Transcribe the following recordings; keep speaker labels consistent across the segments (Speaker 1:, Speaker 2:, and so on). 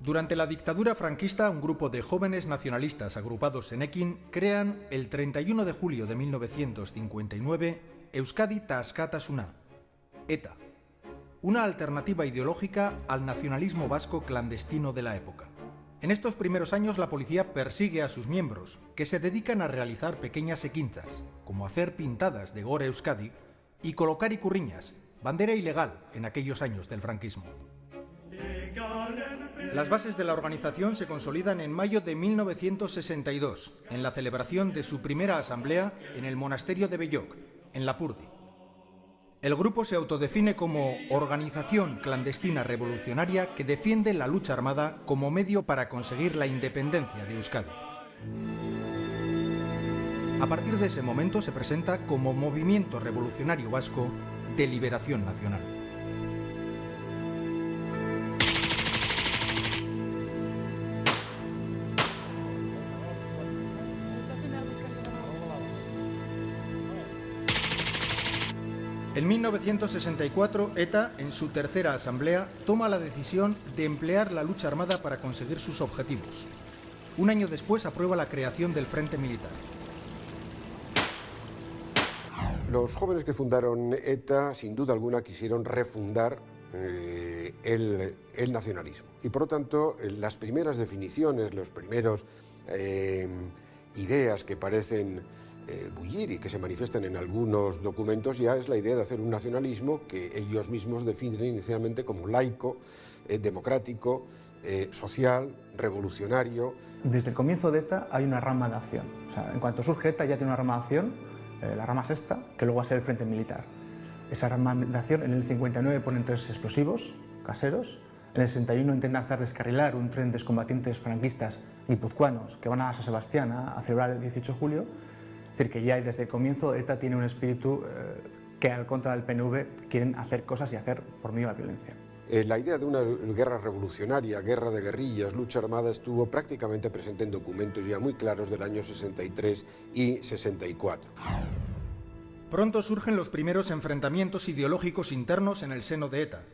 Speaker 1: Durante la dictadura franquista, un grupo de jóvenes nacionalistas agrupados en Ekin crean el 31 de julio de 1959 Euskadi Ta Askatasuna, ETA, una alternativa ideológica al nacionalismo vasco clandestino de la época. En estos primeros años la policía persigue a sus miembros, que se dedican a realizar pequeñas ekintzas, como hacer pintadas de Gora Euskadi y colocar icurriñas, bandera ilegal en aquellos años del franquismo. Las bases de la organización se consolidan en mayo de 1962, en la celebración de su primera asamblea en el monasterio de Belloc, en Lapurdi. El grupo se autodefine como organización clandestina revolucionaria que defiende la lucha armada como medio para conseguir la independencia de Euskadi. A partir de ese momento se presenta como Movimiento Revolucionario Vasco de Liberación Nacional. En 1964, ETA, en su tercera asamblea, toma la decisión de emplear la lucha armada para conseguir sus objetivos. Un año después aprueba la creación del Frente Militar.
Speaker 2: Los jóvenes que fundaron ETA, sin duda alguna, quisieron refundar el nacionalismo. Y por lo tanto, las primeras definiciones, los primeros ideas que parecen bullir y que se manifiestan en algunos documentos ya es la idea de hacer un nacionalismo que ellos mismos definen inicialmente como laico, democrático, social, revolucionario.
Speaker 3: Desde el comienzo de ETA hay una rama de acción. O sea, en cuanto surge ETA ya tiene una rama de acción, la rama sexta, que luego va a ser el Frente Militar. Esa rama de acción en el 59 ponen 3 explosivos caseros, en el 61 intentan hacer descarrilar un tren de excombatientes franquistas guipuzcoanos que van a San Sebastián a celebrar el 18 de julio. Es decir, que ya desde el comienzo ETA tiene un espíritu que al contra del PNV quieren hacer cosas y hacer por medio de la violencia.
Speaker 2: La idea de una guerra revolucionaria, guerra de guerrillas, lucha armada estuvo prácticamente presente en documentos ya muy claros del año 63 y 64.
Speaker 1: Pronto surgen los primeros enfrentamientos ideológicos internos en el seno de ETA.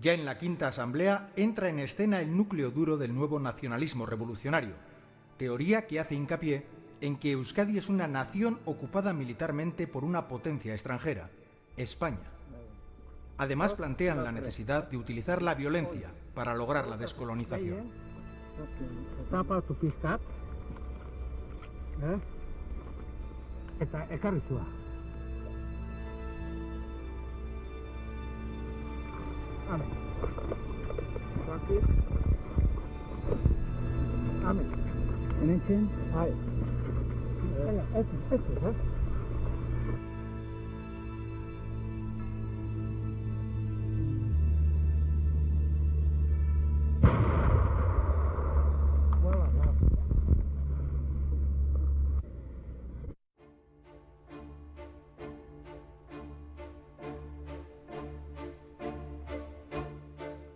Speaker 1: Ya en la quinta asamblea entra en escena el núcleo duro del nuevo nacionalismo revolucionario, teoría que hace hincapié en que Euskadi es una nación ocupada militarmente por una potencia extranjera, España. Además plantean la necesidad de utilizar la violencia para lograr la descolonización.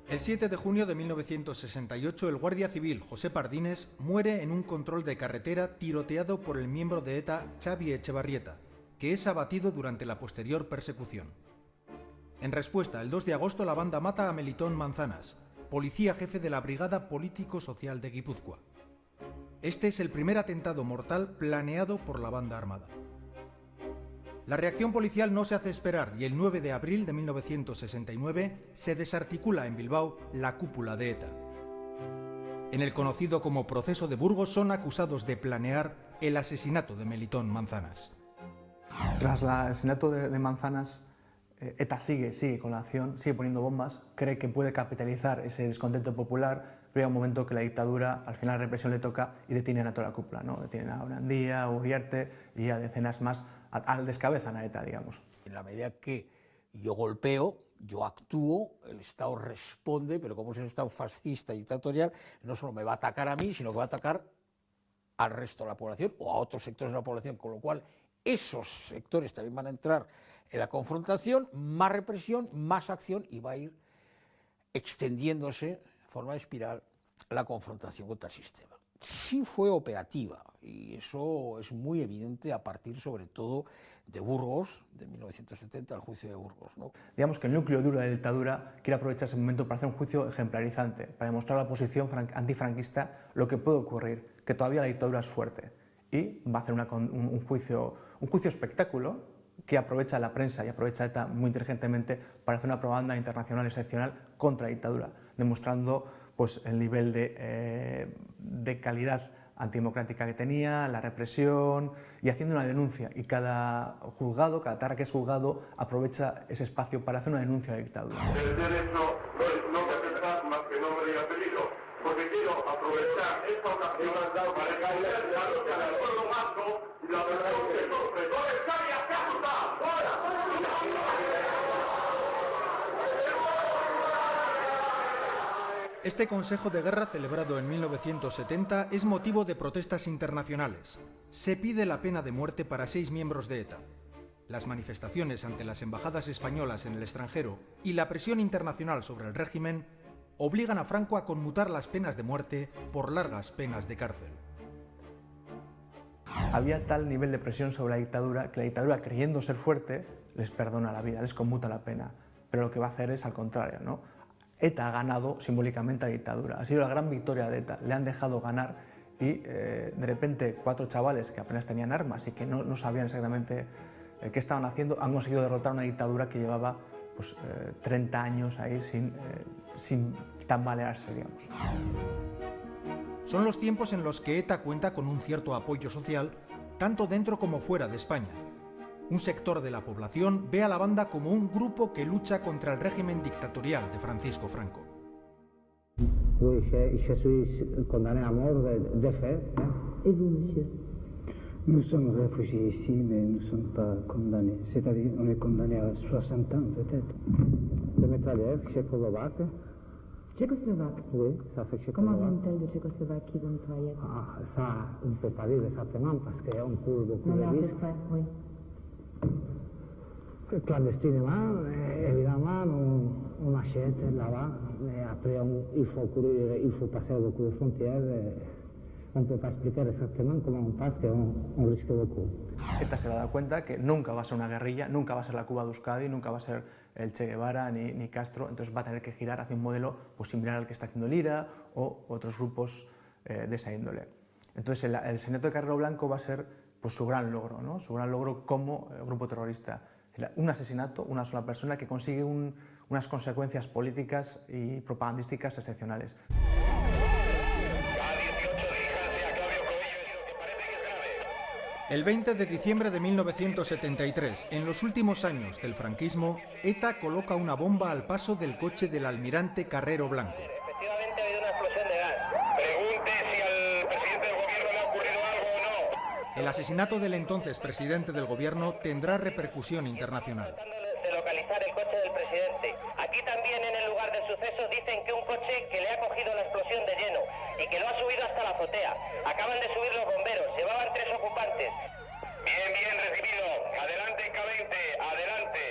Speaker 1: El 7 de junio de 1968, el guardia civil José Pardines muere en un control de carretera tiroteado por el miembro de ETA Xavi Etxebarrieta, que es abatido durante la posterior persecución. En respuesta, el 2 de agosto la banda mata a Melitón Manzanas, policía jefe de la Brigada Político-Social de Guipúzcoa. Este es el primer atentado mortal planeado por la banda armada. La reacción policial no se hace esperar y el 9 de abril de 1969 se desarticula en Bilbao la cúpula de ETA. En el conocido como Proceso de Burgos son acusados de planear el asesinato de Melitón Manzanas.
Speaker 3: Tras el asesinato de Manzanas, ETA sigue con la acción, sigue poniendo bombas, cree que puede capitalizar ese descontento popular, pero hay un momento que la dictadura, al final la represión le toca y detienen a toda la cúpula, ¿no? Detienen a Orandía, a Uriarte y a decenas más, descabezan a ETA, digamos.
Speaker 4: En la medida que yo golpeo, yo actúo, el Estado responde, pero como es un Estado fascista y dictatorial, no solo me va a atacar a mí, sino que va a atacar al resto de la población o a otros sectores de la población, con lo cual esos sectores también van a entrar en la confrontación, más represión, más acción y va a ir extendiéndose de forma de espiral la confrontación contra el sistema. Sí fue operativa y eso es muy evidente a partir sobre todo de Burgos, de 1970, el juicio de Burgos, ¿no?
Speaker 3: Digamos que el núcleo duro de la dictadura quiere aprovechar ese momento para hacer un juicio ejemplarizante, para demostrar a la oposición antifranquista lo que puede ocurrir, que todavía la dictadura es fuerte. Y va a hacer un juicio espectáculo que aprovecha la prensa y aprovecha ETA muy inteligentemente para hacer una propaganda internacional excepcional contra la dictadura, demostrando pues, el nivel de calidad antidemocrática que tenía, la represión y haciendo una denuncia. Y cada juzgado, cada tarra que es juzgado, aprovecha ese espacio para hacer una denuncia de la dictadura.
Speaker 5: El derecho no me aceptar más que nombre y apellido, porque quiero aprovechar esta ocasión para caer la lucha del pueblo vasco y la verdad que sufre. ¡No les calles, que
Speaker 1: Este Consejo de Guerra, celebrado en 1970, es motivo de protestas internacionales. Se pide la pena de muerte para 6 miembros de ETA. Las manifestaciones ante las embajadas españolas en el extranjero y la presión internacional sobre el régimen obligan a Franco a conmutar las penas de muerte por largas penas de cárcel.
Speaker 3: Había tal nivel de presión sobre la dictadura que la dictadura, creyendo ser fuerte, les perdona la vida, les conmuta la pena. Pero lo que va a hacer es al contrario, ¿no? ETA ha ganado simbólicamente a la dictadura. Ha sido la gran victoria de ETA. Le han dejado ganar y de repente 4 chavales que apenas tenían armas y que no sabían exactamente qué estaban haciendo, han conseguido derrotar una dictadura que llevaba pues, 30 años ahí sin tambalearse, digamos.
Speaker 1: Son los tiempos en los que ETA cuenta con un cierto apoyo social, tanto dentro como fuera de España. Un sector de la población ve a la banda como un grupo que lucha contra el régimen dictatorial de Francisco Franco.
Speaker 6: Oui, je suis condamné à mort de fait.
Speaker 7: Et vous, monsieur?
Speaker 6: Nous sommes réfugiés ici, mais nous ne sommes pas condamnés. C'est-à-dire, on est condamné à 60 ans, peut-être. De métalleur, tchécoslovaque.
Speaker 7: Tchécoslovaque?
Speaker 6: Oui, ça fait tchécoslovaque.
Speaker 7: Comment vient-elle de Tchécoslovaquie, vous nettoyez?
Speaker 6: Ah, ça, on ne peut pas dire exactement, parce qu'on court beaucoup
Speaker 7: Non, mais
Speaker 6: de
Speaker 7: à peu
Speaker 6: risques.
Speaker 7: près, oui.
Speaker 6: Clandestinement, évidemment, on achète là-bas, mais après, il faut courir, il faut passer beaucoup de frontières. On ne peut pas explicar exactement comment on passe, qu'on risque beaucoup.
Speaker 3: ETA se va a dar cuenta que nunca va a ser una guerrilla, nunca va a ser la Cuba de Euskadi, nunca va a ser el Che Guevara ni Castro, entonces va a tener que girar hacia un modelo pues, similar al que está haciendo el IRA o otros grupos de esa índole. Entonces el asesinato de Carrero Blanco va a ser pues, su gran logro, ¿no? Su gran logro como grupo terrorista. Un asesinato, una sola persona que consigue unas consecuencias políticas y propagandísticas excepcionales.
Speaker 1: El 20 de diciembre de 1973, en los últimos años del franquismo, ETA coloca una bomba al paso del coche del almirante Carrero Blanco.
Speaker 8: Efectivamente ha habido una explosión de gas. Pregunte si al presidente del gobierno le ha ocurrido algo o no.
Speaker 1: El asesinato del entonces presidente del gobierno tendrá repercusión internacional.
Speaker 8: De localizar el coche del presidente. Aquí también en el lugar del suceso dicen que un coche que le ha cogido la explosión de lleno y que lo ha subido hasta la azotea. Acaban de subir los bomberos, llevaban 3 ocupantes. Bien, bien recibido. Adelante, K20, adelante.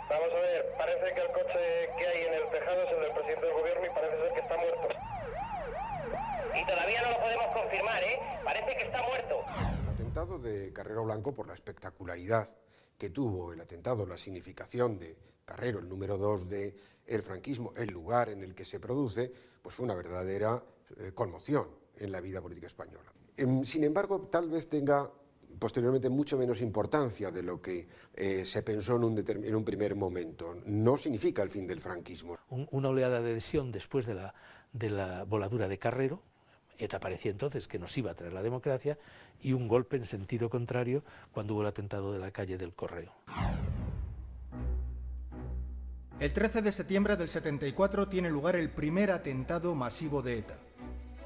Speaker 8: Vamos a ver, parece que el coche que hay en el tejado es el del presidente del gobierno y parece ser que está muerto. Y todavía no lo podemos confirmar, ¿eh? Parece que está muerto.
Speaker 2: El atentado de Carrero Blanco, por la espectacularidad que tuvo el atentado, la significación de Carrero, el número 2 del franquismo, el lugar en el que se produce, pues fue una verdadera conmoción en la vida política española. Sin embargo, tal vez tenga posteriormente mucho menos importancia de lo que se pensó en un primer momento. No significa el fin del franquismo.
Speaker 9: Una oleada de adhesión después de la voladura de Carrero. ETA parecía entonces que nos iba a traer la democracia, y un golpe en sentido contrario cuando hubo el atentado de la calle del Correo.
Speaker 1: El 13 de septiembre del 74 tiene lugar el primer atentado masivo de ETA.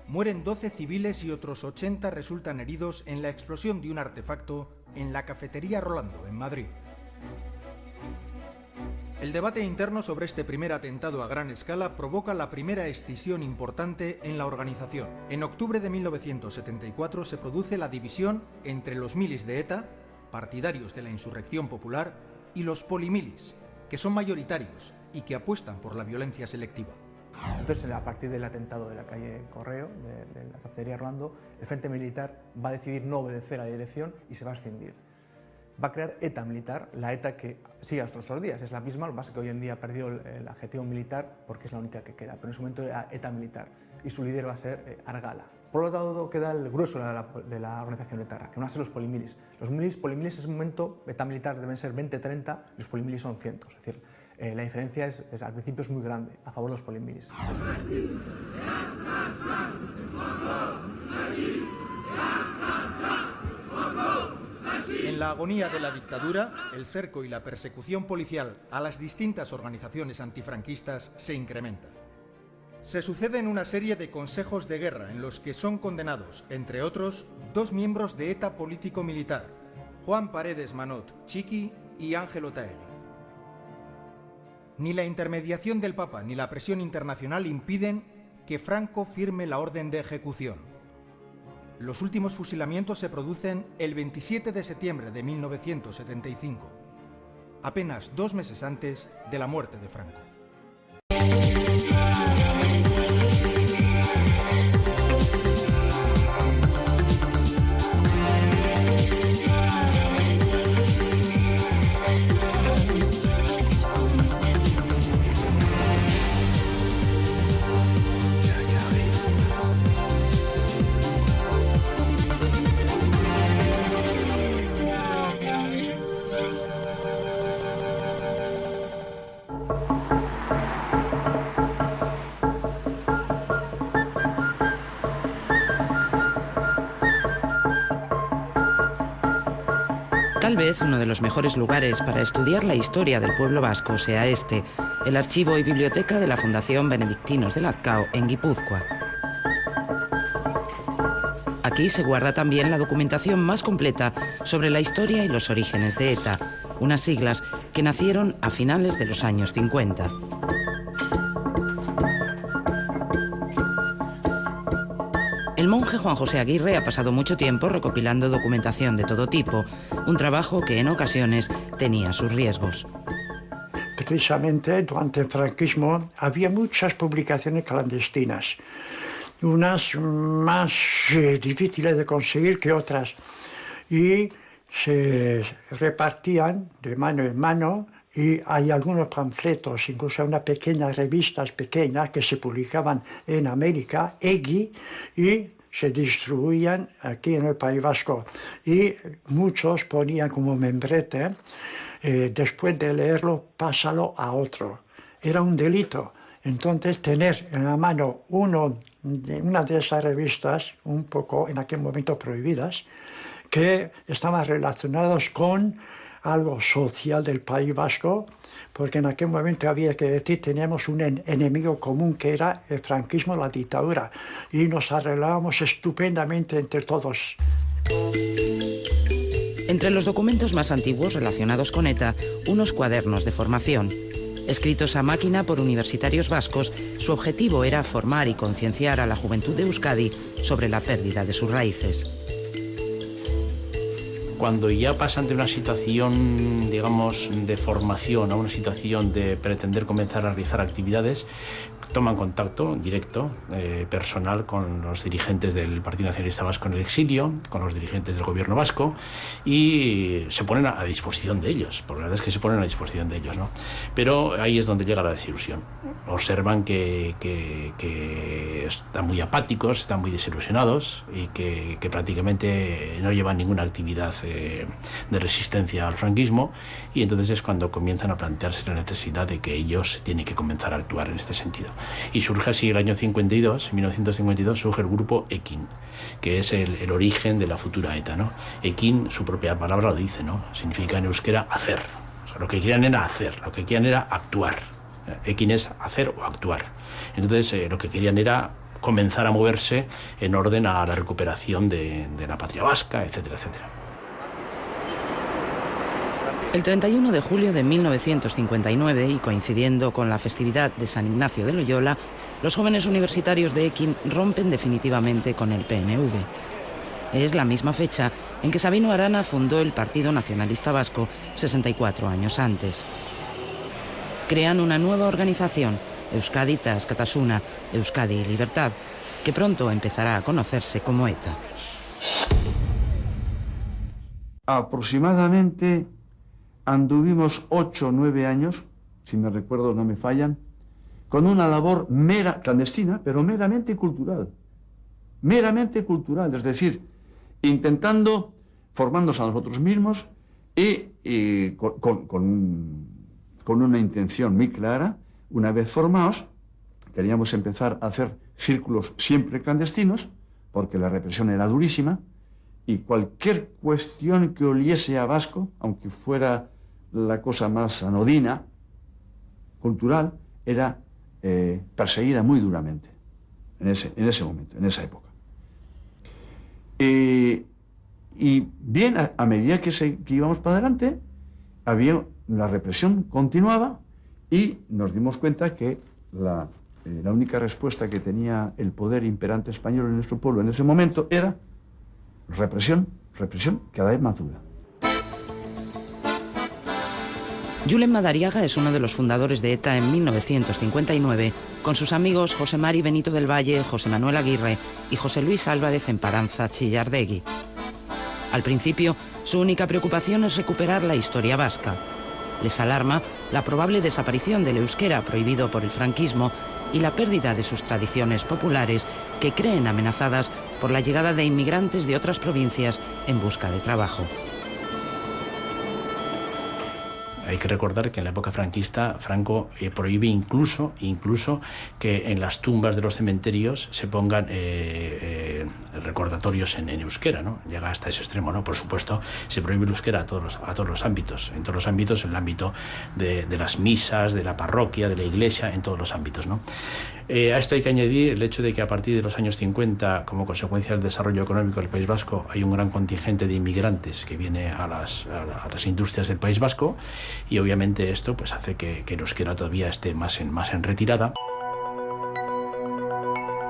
Speaker 1: Mueren 12 civiles y otros 80 resultan heridos en la explosión de un artefacto en la cafetería Rolando, en Madrid. El debate interno sobre este primer atentado a gran escala provoca la primera escisión importante en la organización. En octubre de 1974 se produce la división entre los milis de ETA, partidarios de la insurrección popular, y los polimilis, que son mayoritarios y que apuestan por la violencia selectiva.
Speaker 3: Entonces, a partir del atentado de la calle Correo, de la cafetería Rolando, el Frente Militar va a decidir no obedecer a la dirección y se va a escindir. va a crear ETA militar, la ETA que sigue hasta nuestros días. Es la misma, lo que pasa es que hoy en día ha perdido el adjetivo militar porque es la única que queda, pero en ese momento era ETA militar y su líder va a ser Argala. Por lo tanto, queda el grueso de la organización etarra, que van a ser los polimilis. Los polimilis en ese momento, ETA militar deben ser 20-30, los polimilis son cientos. Es decir, la diferencia al principio es muy grande a favor de los polimilis.
Speaker 1: En la agonía de la dictadura, el cerco y la persecución policial a las distintas organizaciones antifranquistas se incrementa. Se suceden una serie de consejos de guerra en los que son condenados, entre otros, 2 miembros de ETA político-militar, Juan Paredes Manot, Chiqui y Ángel Otaegui. Ni la intermediación del Papa ni la presión internacional impiden que Franco firme la orden de ejecución. Los últimos fusilamientos se producen el 27 de septiembre de 1975, apenas 2 meses antes de la muerte de Franco.
Speaker 10: Tal vez uno de los mejores lugares para estudiar la historia del pueblo vasco sea este, el archivo y biblioteca de la Fundación Benedictinos de Lazcao en Guipúzcoa. Aquí se guarda también la documentación más completa sobre la historia y los orígenes de ETA, unas siglas que nacieron a finales de los años 50. El monje Juan José Aguirre ha pasado mucho tiempo recopilando documentación de todo tipo, un trabajo que en ocasiones tenía sus riesgos.
Speaker 11: Precisamente durante el franquismo había muchas publicaciones clandestinas, unas más difíciles de conseguir que otras, y se repartían de mano en mano. Y hay algunos panfletos, incluso unas pequeñas revistas pequeñas que se publicaban en América, EGI, y se distribuían aquí en el País Vasco. Y muchos ponían como membrete, después de leerlo, pásalo a otro. Era un delito. Entonces, tener en la mano una de esas revistas, un poco en aquel momento prohibidas, que estaban relacionados con algo social del País Vasco, porque en aquel momento había que decir, teníamos un enemigo común que era el franquismo, la dictadura, y nos arreglábamos estupendamente entre todos.
Speaker 10: Entre los documentos más antiguos relacionados con ETA, unos cuadernos de formación. Escritos a máquina por universitarios vascos, su objetivo era formar y concienciar a la juventud de Euskadi sobre la pérdida de sus raíces.
Speaker 9: Cuando ya pasan de una situación, digamos, de formación a una situación de pretender comenzar a realizar actividades, toman contacto directo, personal, con los dirigentes del Partido Nacionalista Vasco en el exilio, con los dirigentes del gobierno vasco, y se ponen a disposición de ellos. Por la verdad es que se ponen a disposición de ellos, ¿no? Pero ahí es donde llega la desilusión. Observan que están muy apáticos, están muy desilusionados y que prácticamente no llevan ninguna actividad de resistencia al franquismo, y entonces es cuando comienzan a plantearse la necesidad de que ellos tienen que comenzar a actuar en este sentido. Y surge así el año 52, en 1952, surge el grupo Ekin, que es el origen de la futura ETA, ¿no? Ekin, su propia palabra lo dice, ¿no? Significa en euskera hacer. O sea, lo que querían era hacer, lo que querían era actuar. Ekin es hacer o actuar. Entonces, lo que querían era comenzar a moverse en orden a la recuperación de la patria vasca, etcétera, etcétera.
Speaker 10: El 31 de julio de 1959, y coincidiendo con la festividad de San Ignacio de Loyola, los jóvenes universitarios de Ekin rompen definitivamente con el PNV. Es la misma fecha en que Sabino Arana fundó el Partido Nacionalista Vasco 64 años antes. Crean una nueva organización, Euskadi Askatasuna, Euskadi Libertad, que pronto empezará a conocerse como ETA.
Speaker 12: aproximadamente anduvimos 8 o 9 años, si me recuerdo no me fallan, con una labor clandestina, pero meramente cultural, es decir, intentando formarnos a nosotros mismos y con una intención muy clara. Una vez formados, queríamos empezar a hacer círculos siempre clandestinos, porque la represión era durísima, y cualquier cuestión que oliese a vasco, aunque fuera la cosa más anodina, cultural, era perseguida muy duramente en ese momento, en esa época. Y bien, a medida que íbamos para adelante, la represión continuaba y nos dimos cuenta que la única respuesta que tenía el poder imperante español en nuestro pueblo en ese momento era represión cada vez más dura.
Speaker 10: Julen Madariaga es uno de los fundadores de ETA en 1959, con sus amigos José Mari Benito del Valle, José Manuel Aguirre y José Luis Álvarez Emparanza Chillardegui. Al principio, su única preocupación es recuperar la historia vasca. Les alarma la probable desaparición del euskera prohibido por el franquismo y la pérdida de sus tradiciones populares que creen amenazadas por la llegada de inmigrantes de otras provincias en busca de trabajo.
Speaker 9: Hay que recordar que en la época franquista Franco prohíbe incluso que en las tumbas de los cementerios se pongan recordatorios en euskera, ¿no? Llega hasta ese extremo, ¿no? Por supuesto, se prohíbe el euskera a todos los ámbitos, en todos los ámbitos, en el ámbito de las misas, de la parroquia, de la iglesia, en todos los ámbitos, ¿no? A esto hay que añadir el hecho de que a partir de los años 50, como consecuencia del desarrollo económico del País Vasco, hay un gran contingente de inmigrantes que viene a las industrias del País Vasco, y obviamente esto pues hace que el euskera todavía esté más en retirada.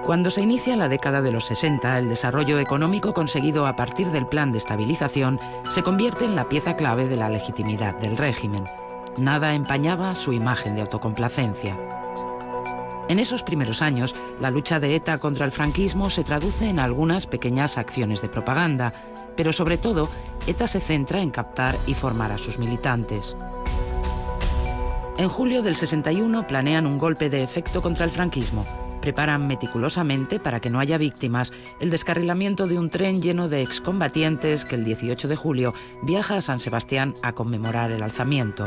Speaker 10: Cuando se inicia la década de los 60, el desarrollo económico conseguido a partir del plan de estabilización se convierte en la pieza clave de la legitimidad del régimen. Nada empañaba su imagen de autocomplacencia. En esos primeros años, la lucha de ETA contra el franquismo se traduce en algunas pequeñas acciones de propaganda, pero sobre todo, ETA se centra en captar y formar a sus militantes. En julio del 61 planean un golpe de efecto contra el franquismo. Preparan meticulosamente, para que no haya víctimas, el descarrilamiento de un tren lleno de excombatientes que el 18 de julio viaja a San Sebastián a conmemorar el alzamiento.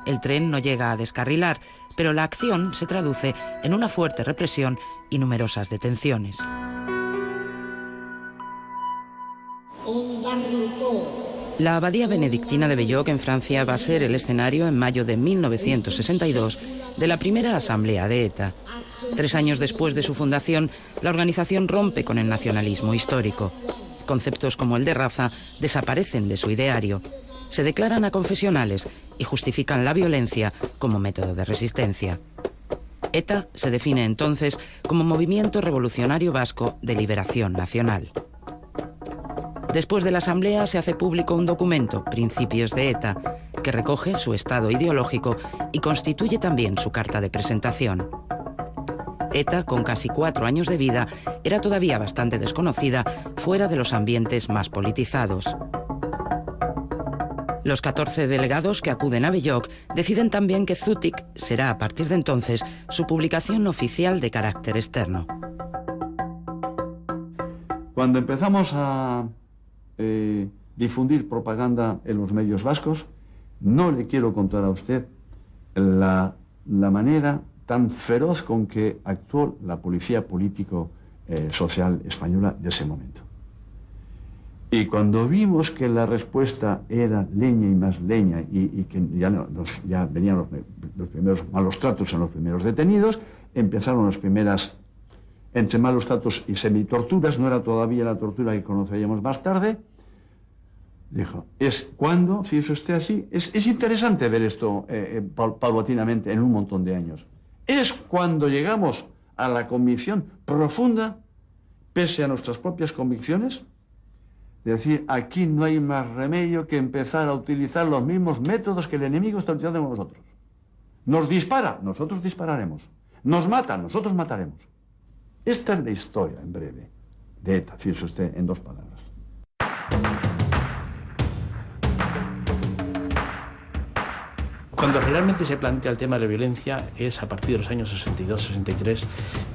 Speaker 10: El tren no llega a descarrilar, pero la acción se traduce en una fuerte represión y numerosas detenciones. La abadía benedictina de Belloc en Francia va a ser el escenario en mayo de 1962 de la primera asamblea de ETA. 3 años después de su fundación, la organización rompe con el nacionalismo histórico. Conceptos como el de raza desaparecen de su ideario. Se declaran aconfesionales y justifican la violencia como método de resistencia. ETA se define entonces como Movimiento Revolucionario Vasco de Liberación Nacional. Después de la asamblea se hace público un documento, Principios de ETA, que recoge su estado ideológico y constituye también su carta de presentación. ETA, con casi 4 años de vida, era todavía bastante desconocida fuera de los ambientes más politizados. Los 14 delegados que acuden a Belloc deciden también que Zutik será a partir de entonces su publicación oficial de carácter externo.
Speaker 12: Cuando empezamos a difundir propaganda en los medios vascos, no le quiero contar a usted la manera tan feroz con que actuó la policía político-social española de ese momento. Y cuando vimos que la respuesta era leña y más leña y que ya venían los primeros malos tratos en los primeros detenidos, empezaron las primeras, entre malos tratos y semitorturas, no era todavía la tortura que conoceríamos más tarde. Dijo, es cuando, fíjese usted así, es interesante ver esto paulatinamente en un montón de años. Es cuando llegamos a la convicción profunda, pese a nuestras propias convicciones, de decir, aquí no hay más remedio que empezar a utilizar los mismos métodos que el enemigo está utilizando con nosotros. Nos dispara, nosotros dispararemos. Nos mata, nosotros mataremos. Esta es la historia, en breve, de ETA, fíjese usted, en 2 palabras.
Speaker 9: Cuando realmente se plantea el tema de la violencia es a partir de los años 62-63,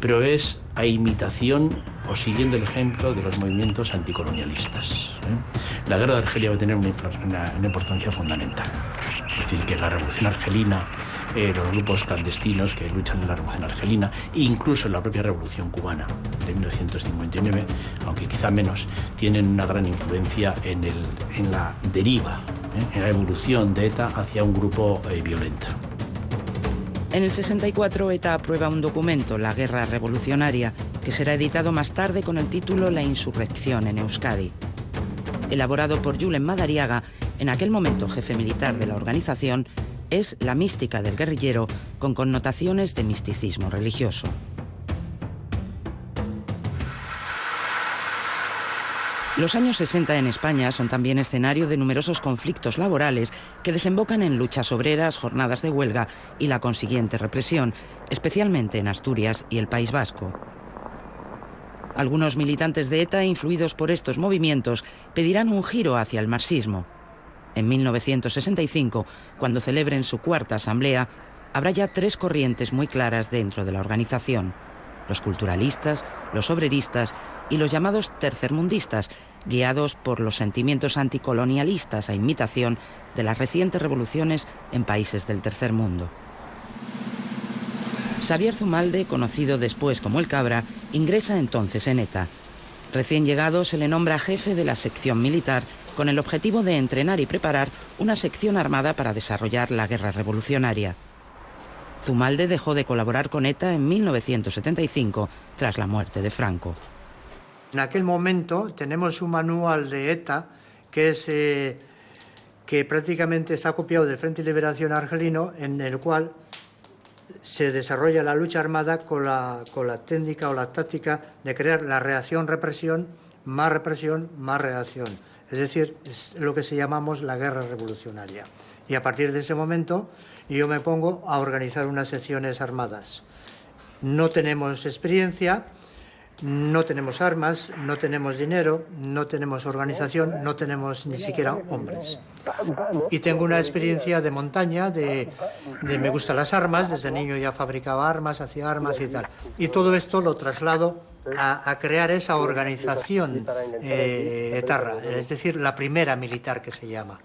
Speaker 9: pero es a imitación o siguiendo el ejemplo de los movimientos anticolonialistas. La guerra de Argelia va a tener una importancia fundamental. Es decir, que la revolución argelina, los grupos clandestinos que luchan en la revolución argelina, e incluso la propia revolución cubana de 1959, aunque quizá menos, tienen una gran influencia en la deriva, en la evolución de ETA hacia un grupo violento.
Speaker 10: En el 64, ETA aprueba un documento, La Guerra Revolucionaria, que será editado más tarde con el título La Insurrección en Euskadi. Elaborado por Julen Madariaga, en aquel momento jefe militar de la organización, es la mística del guerrillero con connotaciones de misticismo religioso. Los años 60 en España son también escenario de numerosos conflictos laborales que desembocan en luchas obreras, jornadas de huelga y la consiguiente represión, especialmente en Asturias y el País Vasco. Algunos militantes de ETA, influidos por estos movimientos, pedirán un giro hacia el marxismo. En 1965, cuando celebren su cuarta asamblea, habrá ya tres corrientes muy claras dentro de la organización: los culturalistas, los obreristas y los llamados tercermundistas, guiados por los sentimientos anticolonialistas a imitación de las recientes revoluciones en países del tercer mundo. Xavier Zumalde, conocido después como el Cabra, ingresa entonces en ETA. Recién llegado se le nombra jefe de la sección militar con el objetivo de entrenar y preparar una sección armada para desarrollar la guerra revolucionaria. Zumalde dejó de colaborar con ETA en 1975 tras la muerte de Franco.
Speaker 13: En aquel momento tenemos un manual de ETA que prácticamente está copiado del Frente de Liberación Argelino, en el cual se desarrolla la lucha armada con la técnica o la táctica de crear la reacción-represión, más reacción. Es decir, es lo que llamamos la guerra revolucionaria. Y a partir de ese momento yo me pongo a organizar unas secciones armadas. No tenemos experiencia, no tenemos armas, no tenemos dinero, no tenemos organización, no tenemos ni siquiera hombres. Y tengo una experiencia de montaña, me gustan las armas, desde niño ya fabricaba armas, hacía armas y tal. Y todo esto lo traslado a crear esa organización etarra, es decir, la primera militar que se llama.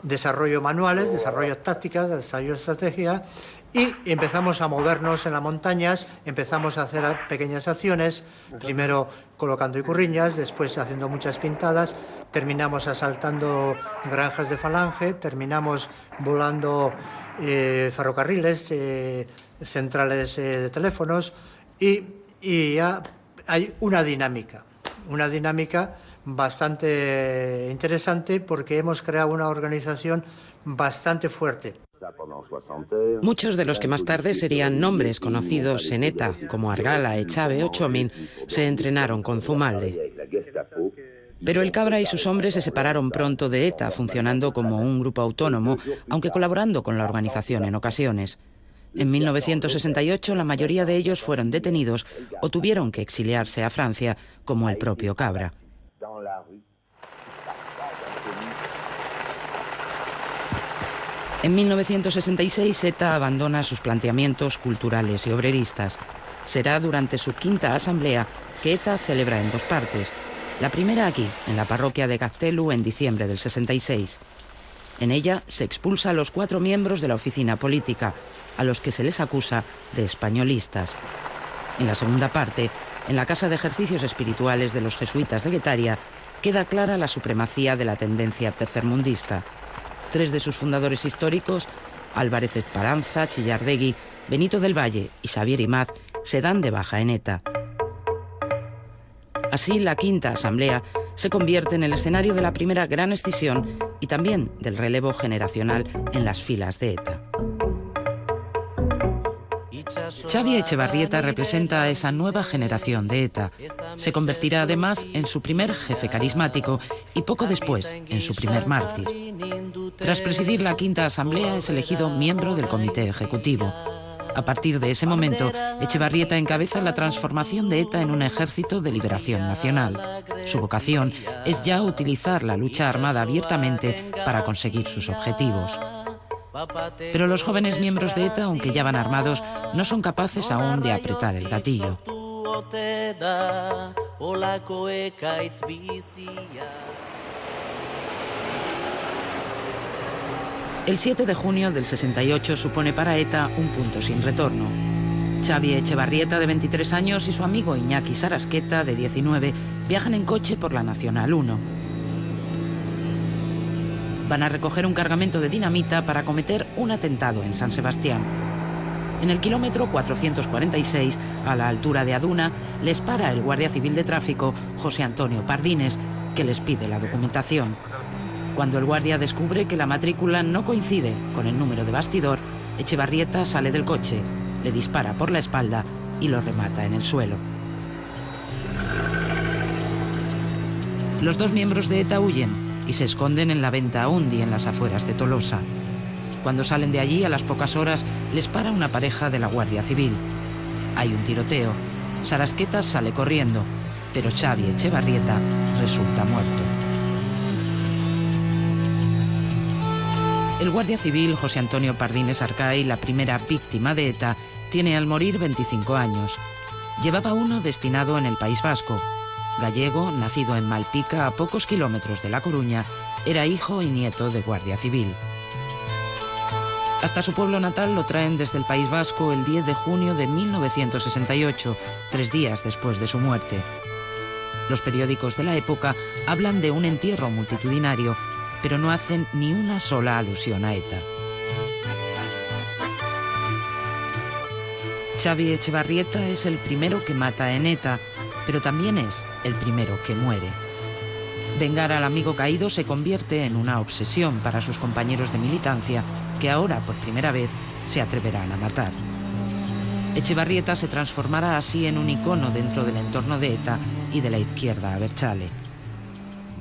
Speaker 13: Desarrollo manuales, desarrollo tácticas, desarrollo estrategia, y empezamos a movernos en las montañas, empezamos a hacer pequeñas acciones, primero colocando icurriñas, después haciendo muchas pintadas, terminamos asaltando granjas de falange, terminamos volando ferrocarriles, centrales de teléfonos, y ya hay una dinámica bastante interesante, porque hemos creado una organización bastante fuerte.
Speaker 10: Muchos de los que más tarde serían nombres conocidos en ETA, como Argala, Echave o Chomin, se entrenaron con Zumalde. Pero el Cabra y sus hombres se separaron pronto de ETA, funcionando como un grupo autónomo, aunque colaborando con la organización en ocasiones. En 1968 la mayoría de ellos fueron detenidos o tuvieron que exiliarse a Francia, como el propio Cabra. En 1966 ETA abandona sus planteamientos culturales y obreristas. Será durante su quinta asamblea que ETA celebra en dos partes. La primera aquí, en la parroquia de Gaztelu, en diciembre del 66. En ella se expulsa a los 4 miembros de la oficina política, a los que se les acusa de españolistas. En la segunda parte, en la Casa de Ejercicios Espirituales de los Jesuitas de Guetaria, queda clara la supremacía de la tendencia tercermundista. 3 de sus fundadores históricos, Álvarez Esperanza, Chillardegui, Benito del Valle y Xavier Imaz, se dan de baja en ETA. Así, la quinta asamblea se convierte en el escenario de la primera gran escisión y también del relevo generacional en las filas de ETA. Xavi Etxebarrieta representa a esa nueva generación de ETA. Se convertirá además en su primer jefe carismático y poco después en su primer mártir. Tras presidir la quinta asamblea es elegido miembro del comité ejecutivo. A partir de ese momento, Etxebarrieta encabeza la transformación de ETA en un ejército de liberación nacional. Su vocación es ya utilizar la lucha armada abiertamente para conseguir sus objetivos. Pero los jóvenes miembros de ETA, aunque ya van armados, no son capaces aún de apretar el gatillo. El 7 de junio del 68 supone para ETA un punto sin retorno. Xavi Echevarrieta, de 23 años, y su amigo Iñaki Sarasqueta, de 19, viajan en coche por la Nacional 1. Van a recoger un cargamento de dinamita para cometer un atentado en San Sebastián. En el kilómetro 446, a la altura de Aduna, les para el guardia civil de tráfico, José Antonio Pardines, que les pide la documentación. Cuando el guardia descubre que la matrícula no coincide con el número de bastidor, Echevarrieta sale del coche, le dispara por la espalda y lo remata en el suelo. Los dos miembros de ETA huyen y se esconden en la Venta Undi, en las afueras de Tolosa. Cuando salen de allí, a las pocas horas, les para una pareja de la Guardia Civil. Hay un tiroteo. Sarasqueta sale corriendo, pero Xavi Echevarrieta resulta muerto. El guardia civil José Antonio Pardines Arcay, la primera víctima de ETA, tiene al morir 25 años. Llevaba uno destinado en el País Vasco. Gallego, nacido en Malpica, a pocos kilómetros de La Coruña, era hijo y nieto de guardia civil. Hasta su pueblo natal lo traen desde el País Vasco el 10 de junio de 1968, 3 días después de su muerte. Los periódicos de la época hablan de un entierro multitudinario, pero no hacen ni una sola alusión a ETA. Xavi Echevarrieta es el primero que mata en ETA, pero también es el primero que muere. Vengar al amigo caído se convierte en una obsesión para sus compañeros de militancia, que ahora, por primera vez, se atreverán a matar. Echevarrieta se transformará así en un icono dentro del entorno de ETA y de la izquierda abertzale.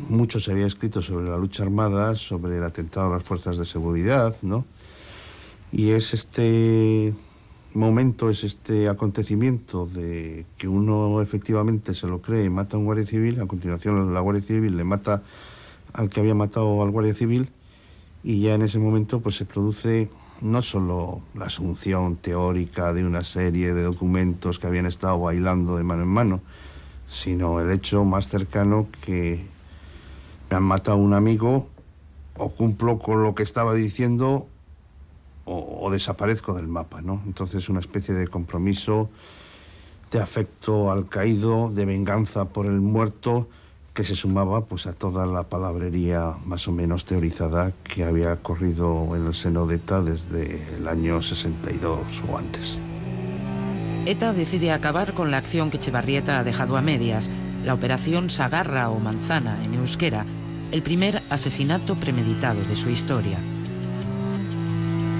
Speaker 14: Mucho se había escrito sobre la lucha armada, sobre el atentado a las fuerzas de seguridad, ¿no? Y es este momento, es este acontecimiento de que uno efectivamente se lo cree y mata a un guardia civil, a continuación la Guardia Civil le mata al que había matado al guardia civil, y ya en ese momento pues se produce no solo la asunción teórica de una serie de documentos que habían estado bailando de mano en mano, sino el hecho más cercano que me han matado a un amigo, o cumplo con lo que estaba diciendo, o desaparezco del mapa, ¿no? Entonces una especie de compromiso, de afecto al caído, de venganza por el muerto, que se sumaba pues a toda la palabrería más o menos teorizada que había corrido en el seno de ETA desde el año 62 o antes.
Speaker 10: ETA decide acabar con la acción que Echevarrieta ha dejado a medias, la operación Sagarra o Manzana en euskera, el primer asesinato premeditado de su historia.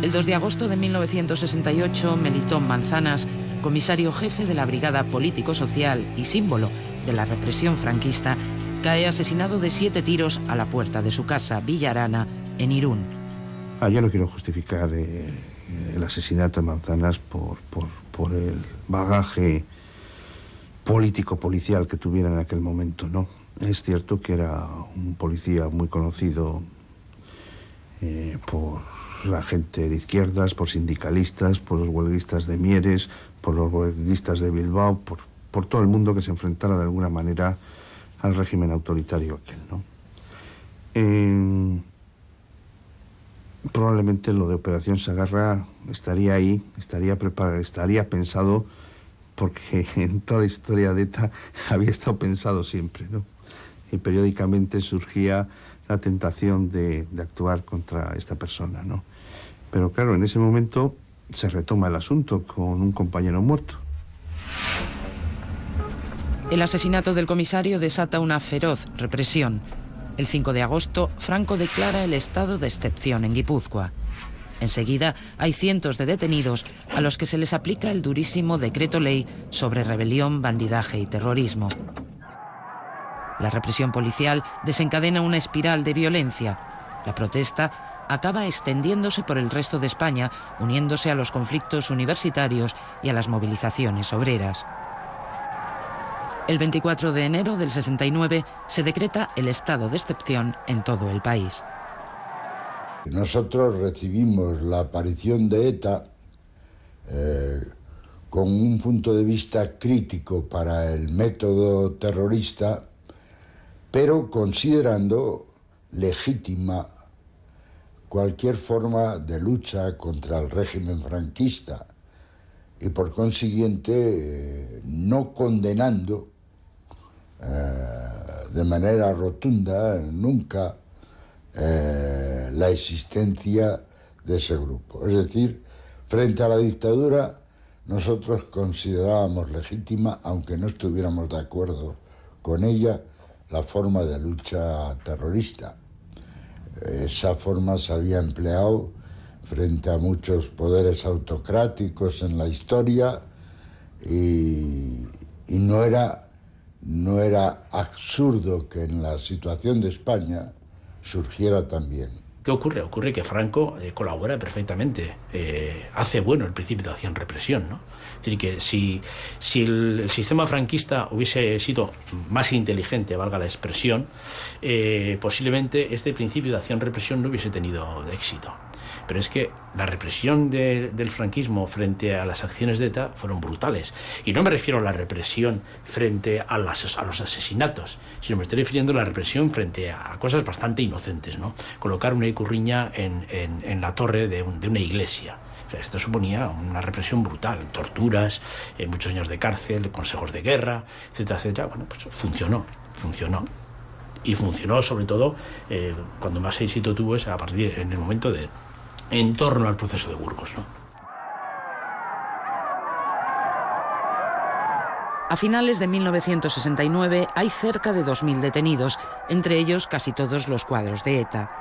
Speaker 10: El 2 de agosto de 1968, Melitón Manzanas, comisario jefe de la Brigada Político-Social y símbolo de la represión franquista, cae asesinado de 7 tiros a la puerta de su casa, Villa Arana, en Irún.
Speaker 14: Yo no quiero justificar el asesinato de Manzanas por el bagaje político-policial que tuviera en aquel momento, ¿no? Es cierto que era un policía muy conocido por la gente de izquierdas, por sindicalistas, por los huelguistas de Mieres, por los huelguistas de Bilbao, por todo el mundo que se enfrentara de alguna manera al régimen autoritario aquel, ¿no? Probablemente lo de Operación Sagarra estaría ahí, estaría preparado, estaría pensado, porque en toda la historia de ETA había estado pensado siempre, ¿no? Y periódicamente surgía la tentación de actuar contra esta persona, ¿no? Pero claro, en ese momento se retoma el asunto con un compañero muerto.
Speaker 10: El asesinato del comisario desata una feroz represión. El 5 de agosto, Franco declara el estado de excepción en Guipúzcoa. Enseguida, hay cientos de detenidos a los que se les aplica el durísimo decreto ley sobre rebelión, bandidaje y terrorismo. La represión policial desencadena una espiral de violencia. La protesta acaba extendiéndose por el resto de España, uniéndose a los conflictos universitarios y a las movilizaciones obreras. El 24 de enero del 69 se decreta el estado de excepción en todo el país.
Speaker 15: Nosotros recibimos la aparición de ETA con un punto de vista crítico para el método terrorista, pero considerando legítima cualquier forma de lucha contra el régimen franquista y por consiguiente no condenando de manera rotunda nunca la existencia de ese grupo. Es decir, frente a la dictadura nosotros considerábamos legítima, aunque no estuviéramos de acuerdo con ella, la forma de lucha terrorista. Esa forma se había empleado frente a muchos poderes autocráticos en la historia y no era absurdo que en la situación de España surgiera también.
Speaker 9: ¿Qué ocurre? Ocurre que Franco colabora perfectamente, hace bueno el principio de acción-represión, ¿no? Es decir, que si el sistema franquista hubiese sido más inteligente, valga la expresión, posiblemente este principio de acción-represión no hubiese tenido éxito. Pero es que la represión del franquismo frente a las acciones de ETA fueron brutales. Y no me refiero a la represión frente a los asesinatos, sino me estoy refiriendo a la represión frente a cosas bastante inocentes, ¿no? Colocar una icurriña en la torre de una iglesia. O sea, esto suponía una represión brutal, torturas, muchos años de cárcel, consejos de guerra, etcétera, etcétera. Bueno, pues funcionó. Y funcionó sobre todo cuando más éxito tuvo es a partir en el momento en torno al proceso de Burgos, ¿no?
Speaker 10: A finales de 1969 hay cerca de 2.000 detenidos, entre ellos casi todos los cuadros de ETA.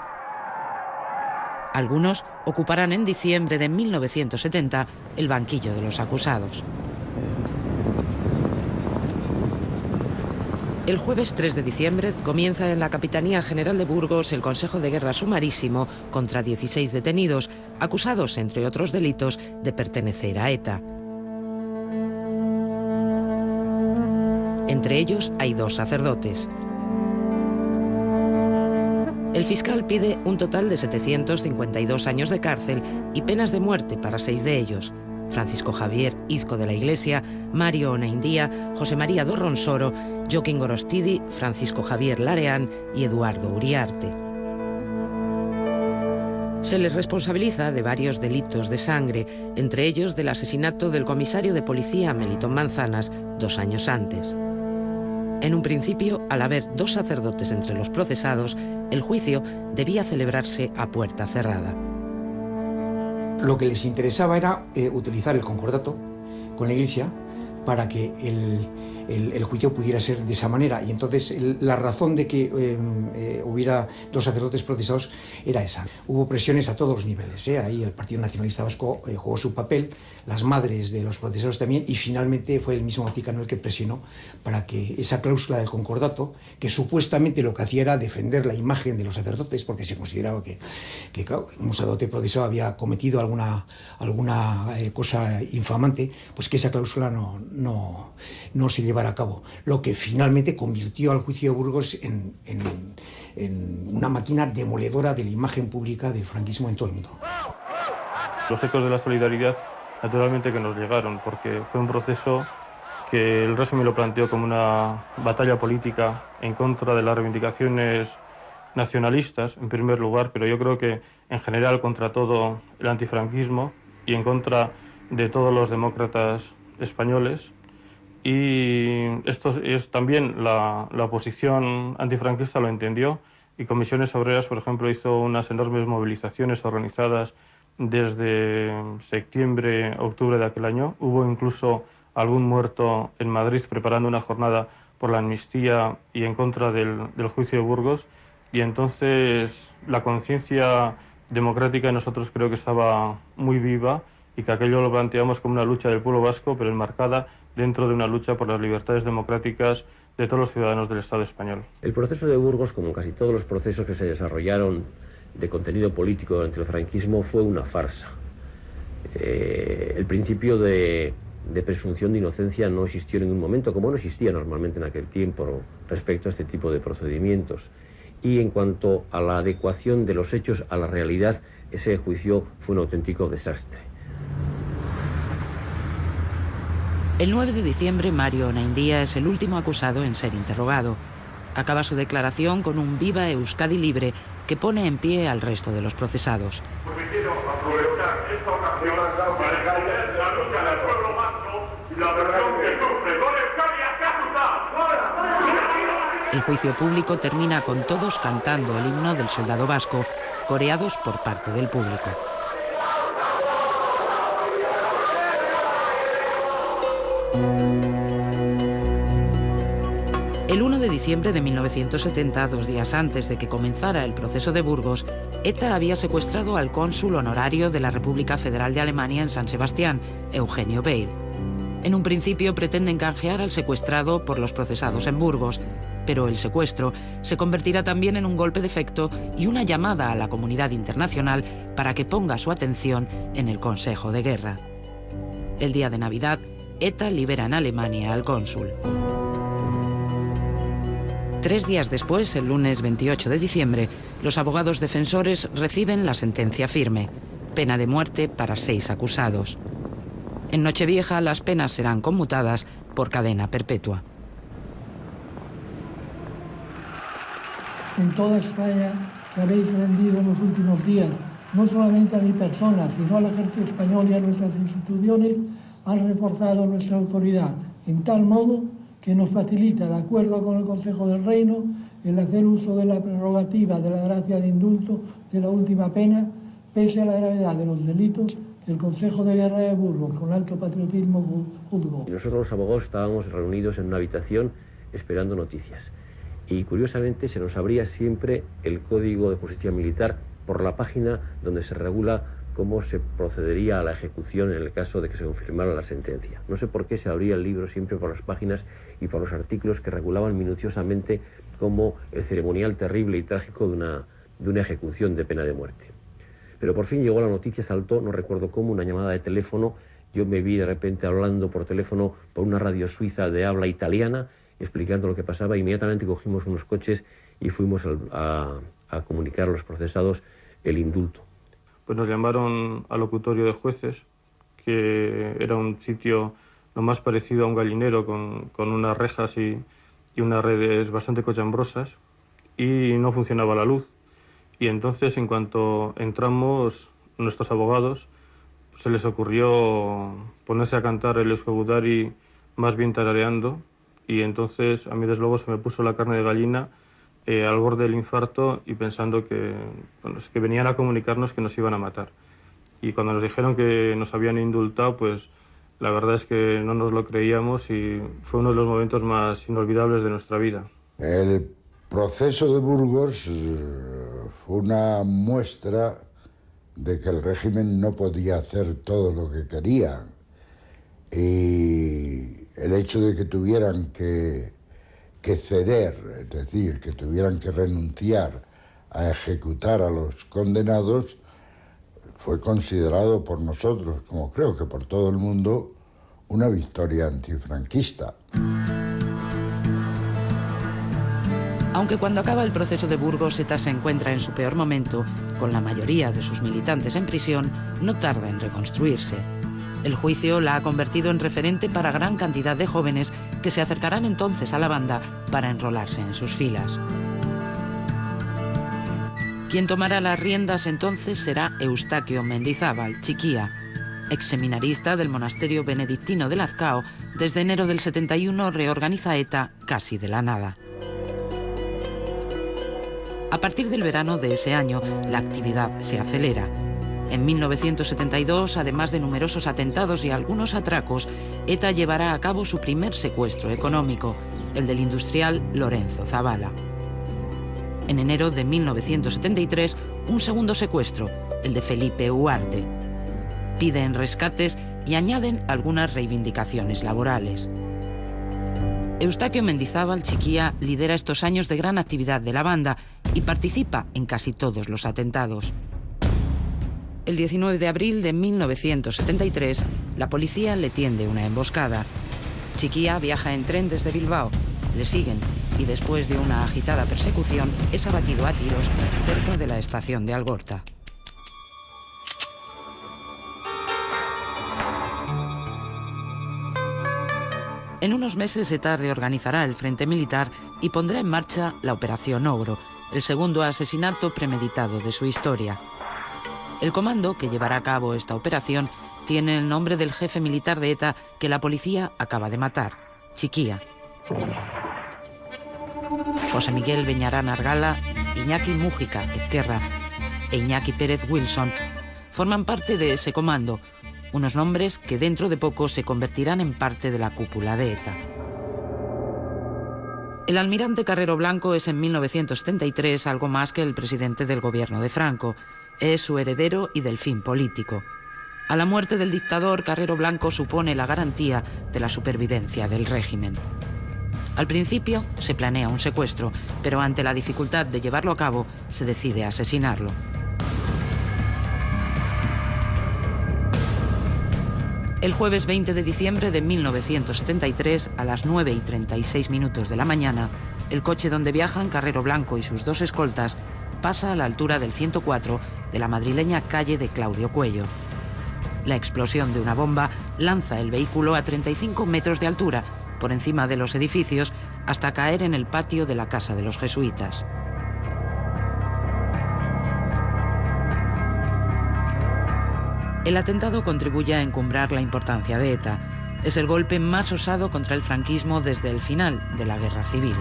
Speaker 10: Algunos ocuparán en diciembre de 1970 el banquillo de los acusados. El jueves 3 de diciembre comienza en la Capitanía General de Burgos el Consejo de Guerra sumarísimo contra 16 detenidos, acusados, entre otros delitos, de pertenecer a ETA. Entre ellos hay 2 sacerdotes. El fiscal pide un total de 752 años de cárcel y penas de muerte para 6 de ellos: Francisco Javier Izco de la Iglesia, Mario Onaindía, José María Dorronsoro, Joaquín Gorostidi, Francisco Javier Lareán y Eduardo Uriarte. Se les responsabiliza de varios delitos de sangre, entre ellos del asesinato del comisario de policía Melitón Manzanas 2 años antes. En un principio, al haber 2 sacerdotes entre los procesados, el juicio debía celebrarse a puerta cerrada.
Speaker 16: Lo que les interesaba era utilizar el concordato con la Iglesia para que el juicio pudiera ser de esa manera. Y entonces la razón de que hubiera 2 sacerdotes procesados era esa. Hubo presiones a todos los niveles, Ahí el Partido Nacionalista Vasco jugó su papel, las madres de los procesados también, y finalmente fue el mismo Vaticano el que presionó para que esa cláusula del concordato, que supuestamente lo que hacía era defender la imagen de los sacerdotes, porque se consideraba que claro, un sacerdote procesado había cometido alguna cosa infamante, pues que esa cláusula no se llevara a cabo, lo que finalmente convirtió al juicio de Burgos en una máquina demoledora de la imagen pública del franquismo en todo el mundo.
Speaker 17: Los ecos de la solidaridad, naturalmente, que nos llegaron, porque fue un proceso que el régimen lo planteó como una batalla política en contra de las reivindicaciones nacionalistas, en primer lugar, pero yo creo que en general contra todo el antifranquismo y en contra de todos los demócratas españoles. Y esto es también la oposición antifranquista lo entendió, y Comisiones Obreras, por ejemplo, hizo unas enormes movilizaciones organizadas desde septiembre, octubre de aquel año. Hubo incluso algún muerto en Madrid preparando una jornada por la amnistía y en contra del juicio de Burgos. Y entonces la conciencia democrática en nosotros creo que estaba muy viva, y que aquello lo planteamos como una lucha del pueblo vasco, pero enmarcada dentro de una lucha por las libertades democráticas de todos los ciudadanos del Estado español.
Speaker 18: El proceso de Burgos, como casi todos los procesos que se desarrollaron de contenido político durante el franquismo, fue una farsa. El principio de presunción de inocencia no existió en ningún momento, como no existía normalmente en aquel tiempo respecto a este tipo de procedimientos. y en cuanto a la adecuación de los hechos a la realidad, ese juicio fue un auténtico desastre.
Speaker 10: El 9 de diciembre, Mario Onaindia es el último acusado en ser interrogado. Acaba su declaración con un Viva Euskadi Libre que pone en pie al resto de los procesados.
Speaker 5: Porque quiero aprovechar esta ocasión para defender la lucha del pueblo vasco y la versión que sufre con Euskadi a
Speaker 10: El juicio público termina con todos cantando el himno del soldado vasco, coreados por parte del público. El 1 de diciembre de 1970, 2 días antes de que comenzara el proceso de Burgos, ETA había secuestrado al cónsul honorario de la República Federal de Alemania en San Sebastián, Eugenio Beil. En un principio pretenden canjear al secuestrado por los procesados en Burgos, pero el secuestro se convertirá también en un golpe de efecto y una llamada a la comunidad internacional para que ponga su atención en el Consejo de Guerra. El día de Navidad, ETA libera en Alemania al cónsul. 3 días después, el lunes 28 de diciembre, los abogados defensores reciben la sentencia firme, pena de muerte para 6 acusados. En Nochevieja las penas serán conmutadas por cadena perpetua.
Speaker 19: En toda España que habéis rendido en los últimos días, no solamente a mi persona, sino al ejército español y a nuestras instituciones, han reforzado nuestra autoridad, en tal modo que nos facilita, de acuerdo con el Consejo del Reino, el hacer uso de la prerrogativa de la gracia de indulto de la última pena, pese a la gravedad de los delitos que el Consejo de Guerra de Burgos, con alto patriotismo, juzgó.
Speaker 18: Y nosotros los abogados estábamos reunidos en una habitación esperando noticias. Y curiosamente se nos abría siempre el Código de Justicia Militar por la página donde se regula cómo se procedería a la ejecución en el caso de que se confirmara la sentencia. No sé por qué se abría el libro siempre por las páginas y por los artículos que regulaban minuciosamente cómo el ceremonial terrible y trágico de una ejecución de pena de muerte. Pero por fin llegó la noticia, saltó, no recuerdo cómo, una llamada de teléfono. Yo me vi de repente hablando por teléfono por una radio suiza de habla italiana, explicando lo que pasaba. Inmediatamente cogimos unos coches y fuimos a comunicar a los procesados el indulto.
Speaker 17: Pues nos llamaron al locutorio de jueces, que era un sitio lo más parecido a un gallinero con unas rejas y unas redes bastante cochambrosas, y no funcionaba la luz. Y entonces, en cuanto entramos, nuestros abogados, se les ocurrió ponerse a cantar el Euskogudari más bien tarareando, y entonces a mí desde luego se me puso la carne de gallina al borde del infarto y pensando que venían a comunicarnos que nos iban a matar. Y cuando nos dijeron que nos habían indultado, pues la verdad es que no nos lo creíamos y fue uno de los momentos más inolvidables de nuestra vida.
Speaker 15: El proceso de Burgos fue una muestra de que el régimen no podía hacer todo lo que quería. Y el hecho de que tuvieran que ceder, es decir, que tuvieran que renunciar a ejecutar a los condenados, fue considerado por nosotros, como creo que por todo el mundo, una victoria antifranquista.
Speaker 10: Aunque cuando acaba el proceso de Burgos, ETA se encuentra en su peor momento, con la mayoría de sus militantes en prisión, no tarda en reconstruirse. El juicio la ha convertido en referente para gran cantidad de jóvenes que se acercarán entonces a la banda para enrolarse en sus filas. Quien tomará las riendas entonces será Eustaquio Mendizábal, Chiquía, exseminarista del monasterio benedictino de Lazcao. Desde enero del 71 reorganiza ETA casi de la nada. A partir del verano de ese año, la actividad se acelera. En 1972, además de numerosos atentados y algunos atracos, ETA llevará a cabo su primer secuestro económico, el del industrial Lorenzo Zavala. En enero de 1973, un segundo secuestro, el de Felipe Huarte. Piden rescates y añaden algunas reivindicaciones laborales. Eustaquio Mendizábal, Chiquía, lidera estos años de gran actividad de la banda y participa en casi todos los atentados. El 19 de abril de 1973, la policía le tiende una emboscada. Chiquía viaja en tren desde Bilbao. Le siguen y después de una agitada persecución es abatido a tiros cerca de la estación de Algorta. En unos meses ETA reorganizará el frente militar y pondrá en marcha la Operación Ogro, el segundo asesinato premeditado de su historia. El comando que llevará a cabo esta operación tiene el nombre del jefe militar de ETA que la policía acaba de matar, Chiquía. José Miguel Beñarán Argala, Iñaki Mújica Ezquerra e Iñaki Pérez Wilson forman parte de ese comando, unos nombres que dentro de poco se convertirán en parte de la cúpula de ETA. El almirante Carrero Blanco es en 1973 algo más que el presidente del gobierno de Franco. Es su heredero y delfín político. A la muerte del dictador, Carrero Blanco supone la garantía de la supervivencia del régimen. Al principio se planea un secuestro, pero ante la dificultad de llevarlo a cabo, se decide asesinarlo. El jueves 20 de diciembre de 1973, a las 9:36 de la mañana, el coche donde viajan Carrero Blanco y sus dos escoltas pasa a la altura del 104 de la madrileña calle de Claudio Cuello. La explosión de una bomba lanza el vehículo a 35 metros de altura, por encima de los edificios, hasta caer en el patio de la casa de los jesuitas. El atentado contribuye a encumbrar la importancia de ETA. Es el golpe más osado contra el franquismo desde el final de la Guerra Civil.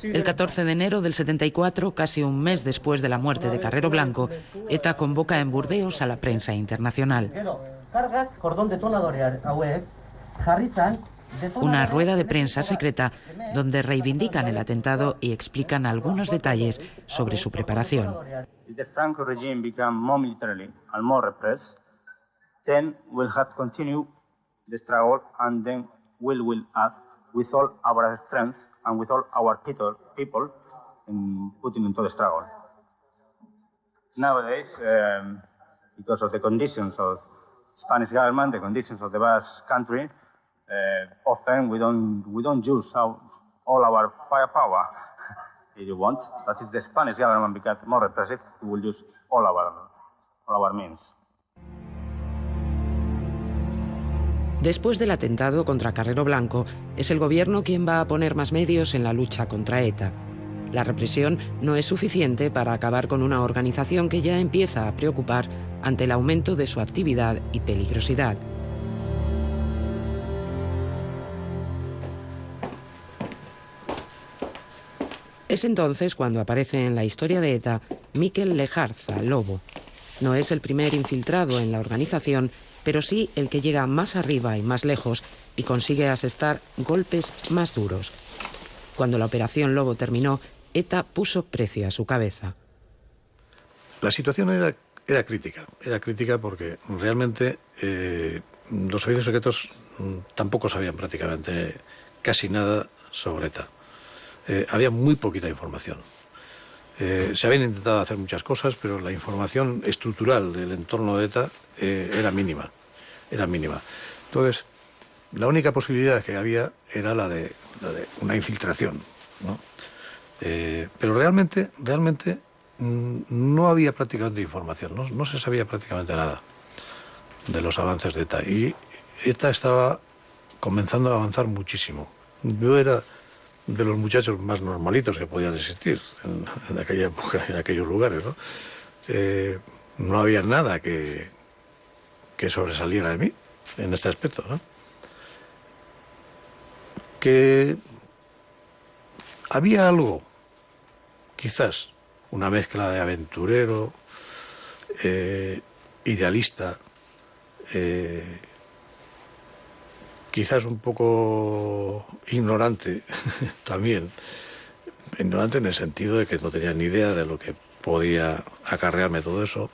Speaker 10: El 14 de enero del 74, casi un mes después de la muerte de Carrero Blanco, ETA convoca en Burdeos a la prensa internacional. Una rueda de prensa secreta donde reivindican el atentado y explican algunos detalles sobre su preparación.
Speaker 20: The Franco regime became more militarily and more repressed, then we'll have to continue the struggle, and then we'll act with all our strength and with all our people in putting into the struggle. Nowadays, because of the conditions of Spanish government, the conditions of the Basque country, often we don't use all our firepower, if you want. But if the Spanish government becomes more repressive, we will use all our means.
Speaker 10: Después del atentado contra Carrero Blanco, es el gobierno quien va a poner más medios en la lucha contra ETA. La represión no es suficiente para acabar con una organización que ya empieza a preocupar ante el aumento de su actividad y peligrosidad. Es entonces cuando aparece en la historia de ETA Mikel Lejarza, Lobo. No es el primer infiltrado en la organización, pero sí el que llega más arriba y más lejos y consigue asestar golpes más duros. Cuando la Operación Lobo terminó, ETA puso precio a su cabeza.
Speaker 21: La situación era crítica porque realmente los servicios secretos tampoco sabían prácticamente casi nada sobre ETA. Había muy poquita información. Se habían intentado hacer muchas cosas, pero la información estructural del entorno de ETA era mínima. Entonces, la única posibilidad que había era la de una infiltración, ¿no? Pero realmente no había prácticamente información, no se sabía prácticamente nada de los avances de ETA. Y ETA estaba comenzando a avanzar muchísimo. Yo era de los muchachos más normalitos que podían existir en aquella época, en aquellos lugares, ¿no? No había nada que sobresaliera de mí en este aspecto, ¿no? Que había algo, quizás una mezcla de aventurero, idealista, quizás un poco ignorante también, ignorante en el sentido de que no tenía ni idea de lo que podía acarrearme todo eso,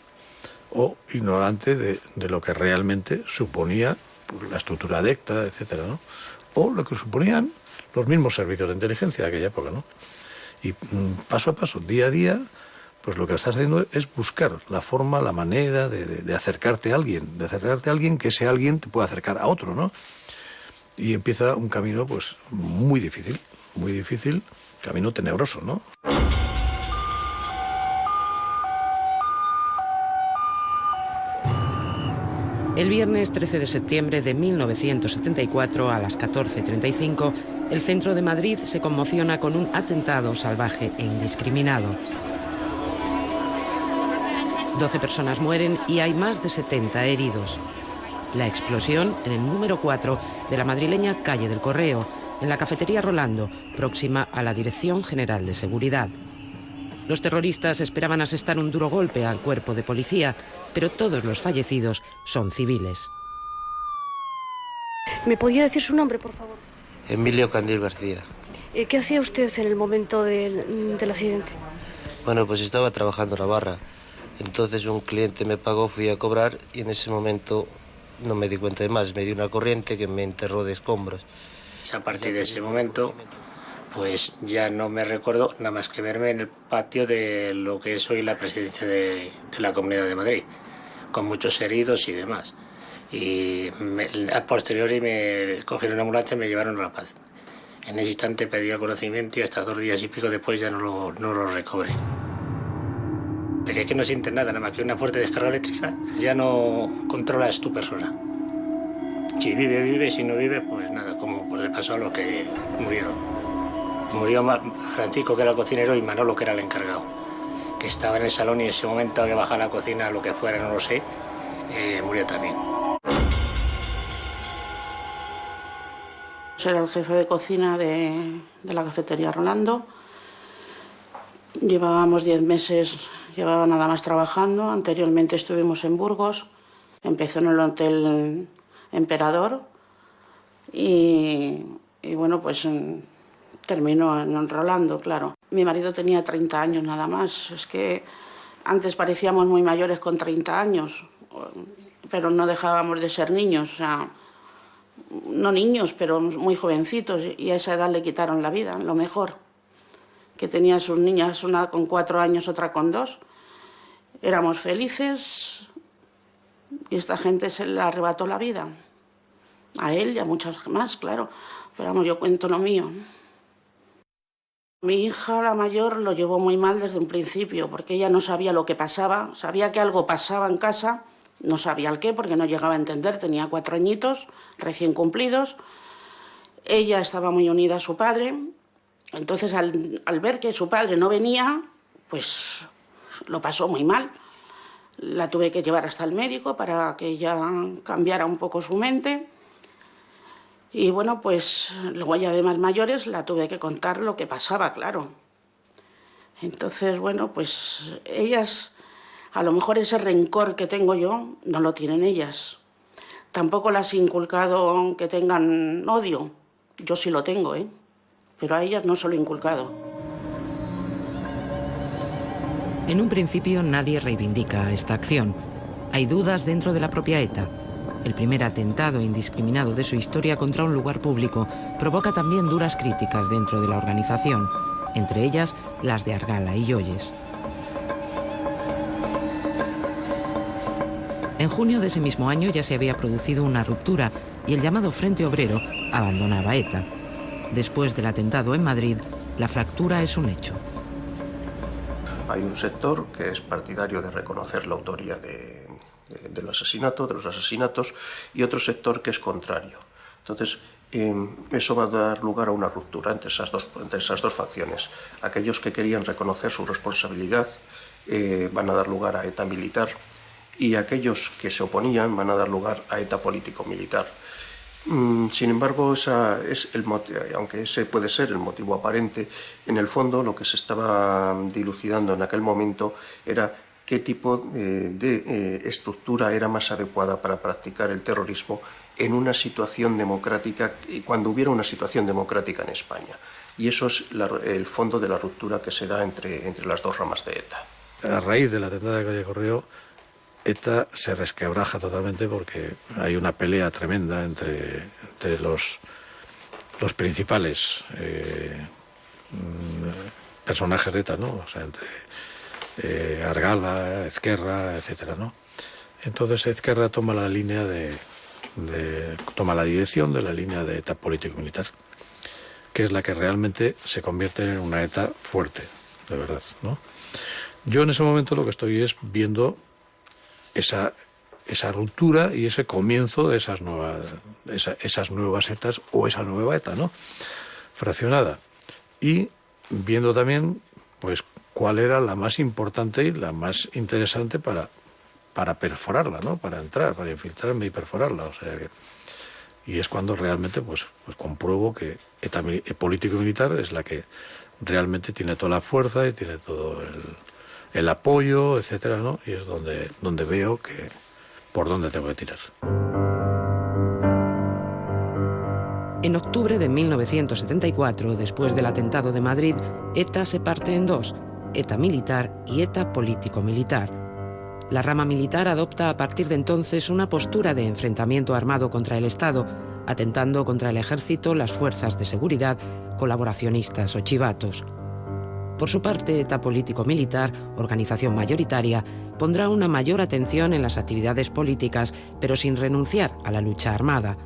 Speaker 21: o ignorante de lo que realmente suponía la estructura de ETA, etcétera, ¿no? O lo que suponían los mismos servicios de inteligencia de aquella época, ¿no? Y paso a paso, día a día, pues lo que estás haciendo es buscar la forma, la manera de acercarte a alguien, que ese alguien te pueda acercar a otro, ¿no? Y empieza un camino, pues, muy difícil, camino tenebroso, ¿no?
Speaker 10: El viernes 13 de septiembre de 1974, a las 14:35, el centro de Madrid se conmociona con un atentado salvaje e indiscriminado. 12 personas mueren y hay más de 70 heridos. La explosión en el número 4 de la madrileña Calle del Correo, en la cafetería Rolando, próxima a la Dirección General de Seguridad. Los terroristas esperaban asestar un duro golpe al cuerpo de policía, pero todos los fallecidos son civiles.
Speaker 4: ¿Me podía decir su nombre, por favor?
Speaker 22: Emilio Candil García.
Speaker 4: ¿Qué hacía usted en el momento del accidente?
Speaker 22: Bueno, pues estaba trabajando en la barra. Entonces un cliente me pagó, fui a cobrar y en ese momento no me di cuenta de más. Me dio una corriente que me enterró de escombros.
Speaker 23: Y a partir de ese momento, pues ya no me recuerdo nada más que verme en el patio de lo que es hoy la presidencia de la Comunidad de Madrid, con muchos heridos y demás. Y a posteriori me cogieron una ambulancia y me llevaron a La Paz. En ese instante pedí el conocimiento y hasta 2 días y pico después ya no lo recobré. Es que no sientes nada más que una fuerte descarga eléctrica, ya no controlas tu persona. Si vive, vive, si no vive, pues nada, como pues le pasó a los que murieron. Murió Francisco, que era el cocinero, y Manolo, que era el encargado, que estaba en el salón y en ese momento había bajado a la cocina, lo que fuera, no lo sé, murió también.
Speaker 24: Era el jefe de cocina de la cafetería Rolando. Llevábamos 10 meses, llevaba nada más trabajando. Anteriormente estuvimos en Burgos, empezó en el Hotel Emperador y bueno, pues terminó en Rolando, claro. Mi marido tenía 30 años nada más. Es que antes parecíamos muy mayores con 30 años, pero no dejábamos de ser niños, o sea, no niños, pero muy jovencitos, y a esa edad le quitaron la vida, lo mejor. Que tenía sus niñas, una con 4 años, otra con 2. Éramos felices y esta gente se le arrebató la vida. A él y a muchas más, claro. Pero vamos, yo cuento lo mío. Mi hija, la mayor, lo llevó muy mal desde un principio, porque ella no sabía lo que pasaba. Sabía que algo pasaba en casa, no sabía el qué, porque no llegaba a entender. Tenía 4 añitos, recién cumplidos. Ella estaba muy unida a su padre. Entonces, al ver que su padre no venía, pues lo pasó muy mal. La tuve que llevar hasta el médico para que ella cambiara un poco su mente. Y bueno, pues luego ya de más mayores la tuve que contar lo que pasaba, claro. Entonces, bueno, pues ellas, a lo mejor ese rencor que tengo yo, no lo tienen ellas. Tampoco las he inculcado que tengan odio. Yo sí lo tengo, ¿eh? Pero a ellas no se lo he inculcado.
Speaker 10: En un principio nadie reivindica esta acción. Hay dudas dentro de la propia ETA. El primer atentado indiscriminado de su historia contra un lugar público provoca también duras críticas dentro de la organización, entre ellas las de Argala y Joyes. En junio de ese mismo año ya se había producido una ruptura y el llamado Frente Obrero abandonaba ETA. Después del atentado en Madrid, la fractura es un hecho.
Speaker 25: Hay un sector que es partidario de reconocer la autoría del asesinato, de los asesinatos, y otro sector que es contrario. Entonces, eso va a dar lugar a una ruptura entre esas dos facciones. Aquellos que querían reconocer su responsabilidad van a dar lugar a ETA militar, y aquellos que se oponían van a dar lugar a ETA político-militar. Sin embargo, aunque ese puede ser el motivo aparente, en el fondo lo que se estaba dilucidando en aquel momento era qué tipo de estructura era más adecuada para practicar el terrorismo en una situación democrática, cuando hubiera una situación democrática en España. Y eso es el fondo de la ruptura que se da entre las dos ramas de ETA.
Speaker 21: A raíz del atentado de Calle Correo, ETA se resquebraja totalmente porque hay una pelea tremenda entre los principales personajes de ETA, ¿no? O sea, Argala, Ezquerra, etcétera, ¿no? Entonces Ezquerra toma la línea toma la dirección de la línea de ETA político-militar, que es la que realmente se convierte en una ETA fuerte, de verdad, ¿no? Yo en ese momento lo que estoy es viendo esa ruptura y ese comienzo de esas nuevas ETAs o esa nueva ETA, ¿no? Fraccionada. Y viendo también, pues, cuál era la más importante y la más interesante para perforarla, ¿no? Para entrar, para infiltrarme y perforarla. O sea y es cuando realmente pues compruebo que ETA político-militar es la que realmente tiene toda la fuerza y tiene todo el apoyo, etcétera, ¿no? Y es donde veo que por dónde tengo que tirar.
Speaker 10: En octubre de 1974, después del atentado de Madrid, ETA se parte en dos: ETA militar y ETA político-militar. La rama militar adopta a partir de entonces una postura de enfrentamiento armado contra el Estado, atentando contra el ejército, las fuerzas de seguridad, colaboracionistas o chivatos. Por su parte, ETA político-militar, organización mayoritaria, pondrá una mayor atención en las actividades políticas, pero sin renunciar a la lucha armada.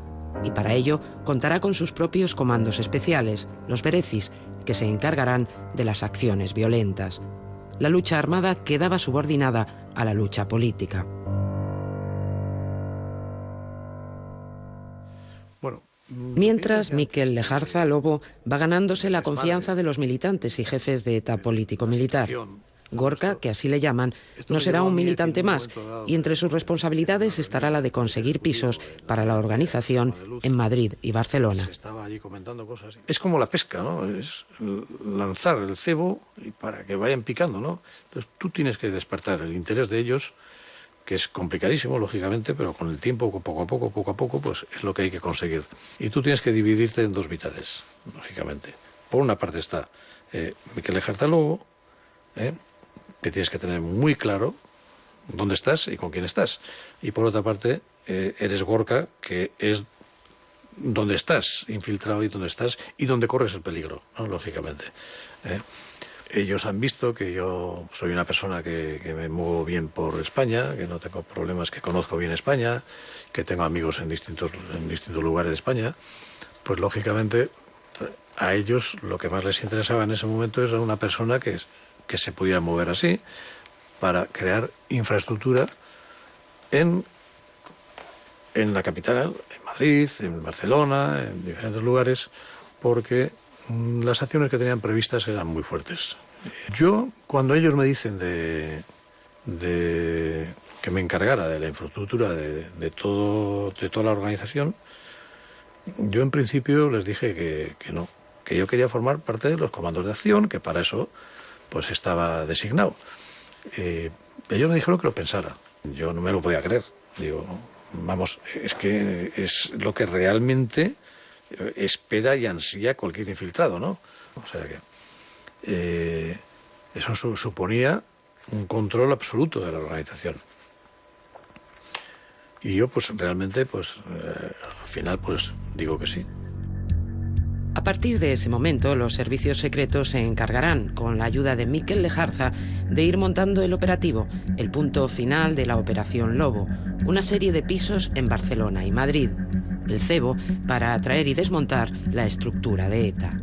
Speaker 10: Y para ello contará con sus propios comandos especiales, los Berecis, que se encargarán de las acciones violentas. La lucha armada quedaba subordinada a la lucha política. Mientras, Miquel Lejarza Lobo va ganándose la confianza de los militantes y jefes de ETA político-militar. Gorka, que así le llaman, no será un militante más, y entre sus responsabilidades estará la de conseguir pisos para la organización en Madrid y Barcelona.
Speaker 21: Es como la pesca, ¿no? Es lanzar el cebo para que vayan picando, ¿no? Entonces tú tienes que despertar el interés de ellos, que es complicadísimo, lógicamente, pero con el tiempo, poco a poco, pues es lo que hay que conseguir. Y tú tienes que dividirte en dos mitades, lógicamente. Por una parte está Miquel Lejarza Lobo, que tienes que tener muy claro dónde estás y con quién estás. Y por otra parte, eres Gorka, que es dónde estás infiltrado y dónde estás y dónde corres el peligro, ¿no? Lógicamente. Ellos han visto que yo soy una persona que me muevo bien por España, que no tengo problemas, que conozco bien España, que tengo amigos en distintos lugares de España. Pues lógicamente a ellos lo que más les interesaba en ese momento es una persona que se pudiera mover así para crear infraestructura en la capital, en Madrid, en Barcelona, en diferentes lugares, porque las acciones que tenían previstas eran muy fuertes. Yo, cuando ellos me dicen de que me encargara de la infraestructura de toda la organización, yo en principio les dije que no, que yo quería formar parte de los comandos de acción, que para eso pues estaba designado. Ellos me dijeron que lo pensara. Yo no me lo podía creer. Digo, vamos, es que es lo que realmente espera y ansía cualquier infiltrado, ¿no? O sea que eso suponía un control absoluto de la organización. Y yo pues realmente al final pues digo que sí.
Speaker 10: A partir de ese momento, los servicios secretos se encargarán, con la ayuda de Miquel Lejarza, de ir montando el operativo, el punto final de la Operación Lobo, una serie de pisos en Barcelona y Madrid, el cebo para atraer y desmontar la estructura de ETA.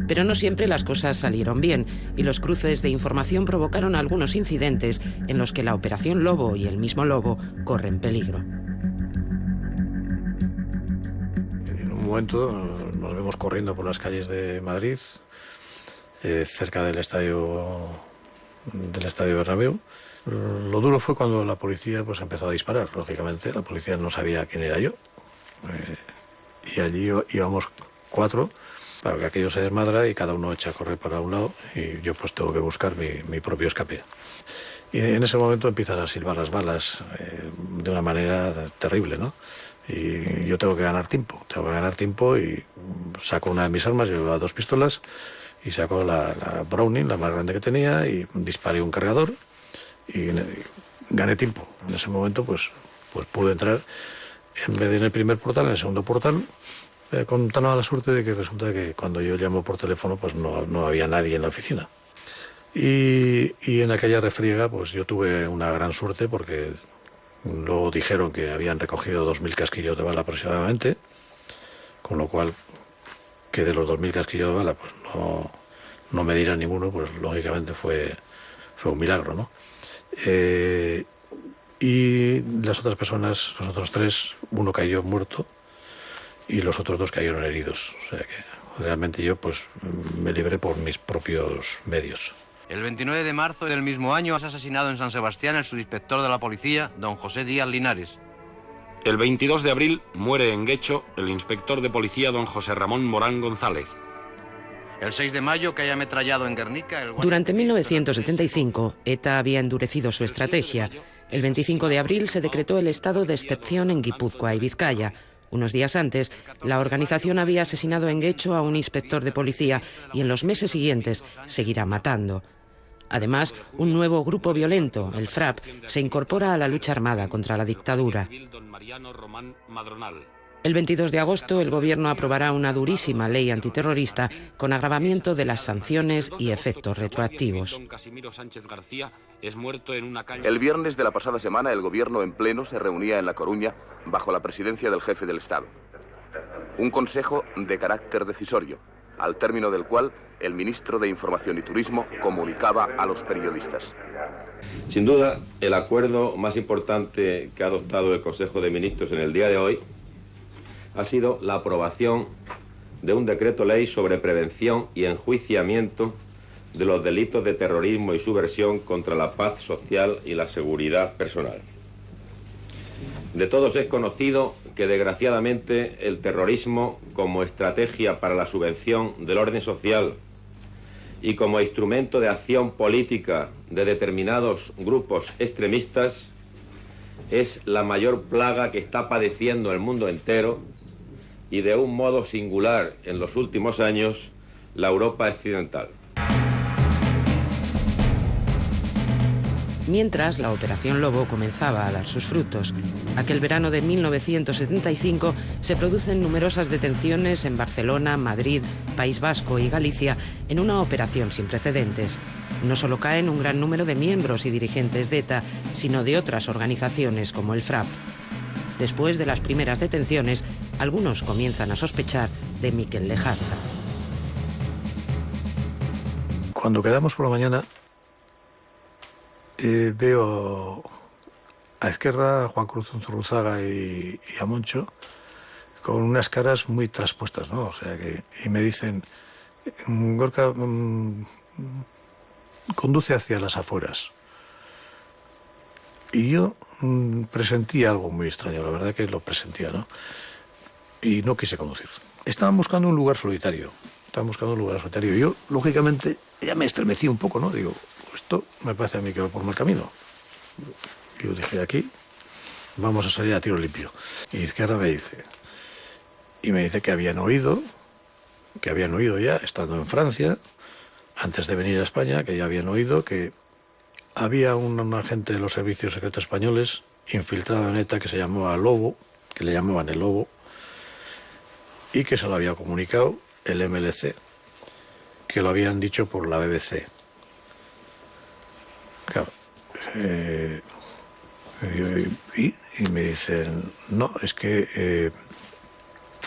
Speaker 10: Pero no siempre las cosas salieron bien, y los cruces de información provocaron algunos incidentes en los que la Operación Lobo y el mismo Lobo corren peligro.
Speaker 21: En un momento nos vemos corriendo por las calles de Madrid, cerca del estadio Bernabéu. Lo duro fue cuando la policía pues empezó a disparar. Lógicamente, la policía no sabía quién era yo. Y allí íbamos 4 para que aquello se desmadra y cada uno echa a correr para un lado y yo pues tengo que buscar mi propio escape. Y en ese momento empiezan a silbar las balas de una manera terrible, ¿no? Y yo tengo que ganar tiempo y saco una de mis armas, llevaba 2 pistolas y saco la Browning, la más grande que tenía, y disparé un cargador y gané tiempo. En ese momento pues pude entrar, en vez de en el primer portal, en el segundo portal, con tan mala suerte de que resulta que cuando yo llamo por teléfono pues no había nadie en la oficina. Y en aquella refriega pues yo tuve una gran suerte porque luego dijeron que habían recogido 2.000 casquillos de bala aproximadamente, con lo cual que de los 2.000 casquillos de bala pues no me dieran ninguno, pues lógicamente fue un milagro, ¿no? Y las otras personas, los otros 3, uno cayó muerto y los otros 2 cayeron heridos. O sea que realmente yo pues me libré por mis propios medios.
Speaker 2: El 29 de marzo del mismo año es asesinado en San Sebastián el subinspector de la policía, don José Díaz Linares.
Speaker 3: El 22 de abril muere en Guecho el inspector de policía don José Ramón Morán González.
Speaker 2: El 6 de mayo cae ametrallado en Guernica...
Speaker 10: Durante 1975, ETA había endurecido su estrategia. El 25 de abril se decretó el estado de excepción en Guipúzcoa y Vizcaya. Unos días antes, la organización había asesinado en Guecho a un inspector de policía y en los meses siguientes seguirá matando. Además, un nuevo grupo violento, el FRAP, se incorpora a la lucha armada contra la dictadura. El 22 de agosto, el gobierno aprobará una durísima ley antiterrorista con agravamiento de las sanciones y efectos retroactivos.
Speaker 6: El viernes de la pasada semana, el gobierno en pleno se reunía en La Coruña bajo la presidencia del jefe del Estado. Un consejo de carácter decisorio, al término del cual el ministro de Información y Turismo comunicaba a los periodistas.
Speaker 7: Sin duda, el acuerdo más importante que ha adoptado el Consejo de Ministros en el día de hoy ha sido la aprobación de un decreto ley sobre prevención y enjuiciamiento de los delitos de terrorismo y subversión contra la paz social y la seguridad personal. De todos es conocido que, desgraciadamente, el terrorismo, como estrategia para la subvención del orden social y como instrumento de acción política de determinados grupos extremistas, es la mayor plaga que está padeciendo el mundo entero y, de un modo singular en los últimos años, la Europa occidental.
Speaker 10: Mientras, la Operación Lobo comenzaba a dar sus frutos. Aquel verano de 1975 se producen numerosas detenciones en Barcelona, Madrid, País Vasco y Galicia en una operación sin precedentes. No solo caen un gran número de miembros y dirigentes de ETA, sino de otras organizaciones como el FRAP. Después de las primeras detenciones, algunos comienzan a sospechar de Miquel Lejarza.
Speaker 21: Cuando quedamos por la mañana, veo a Ezquerra, a Juan Cruz Unzurruzaga y a Moncho con unas caras muy traspuestas, ¿no? O sea que, y me dicen, Gorka, conduce hacia las afueras. Y yo presentía algo muy extraño, la verdad que lo presentía, ¿no? Y no quise conducir. Estaban buscando un lugar solitario. Y yo, lógicamente, ya me estremecí un poco, ¿no? Digo, esto me parece a mí que va por mal camino. Yo dije, aquí vamos a salir a tiro limpio. Y Izquierda me dice que habían oído ya, estando en Francia, antes de venir a España, que ya habían oído que había un agente de los servicios secretos españoles infiltrado en ETA que se llamaba Lobo, que le llamaban el Lobo, y que se lo había comunicado el MLC, que lo habían dicho por la BBC. Claro. Y me dicen, no, es que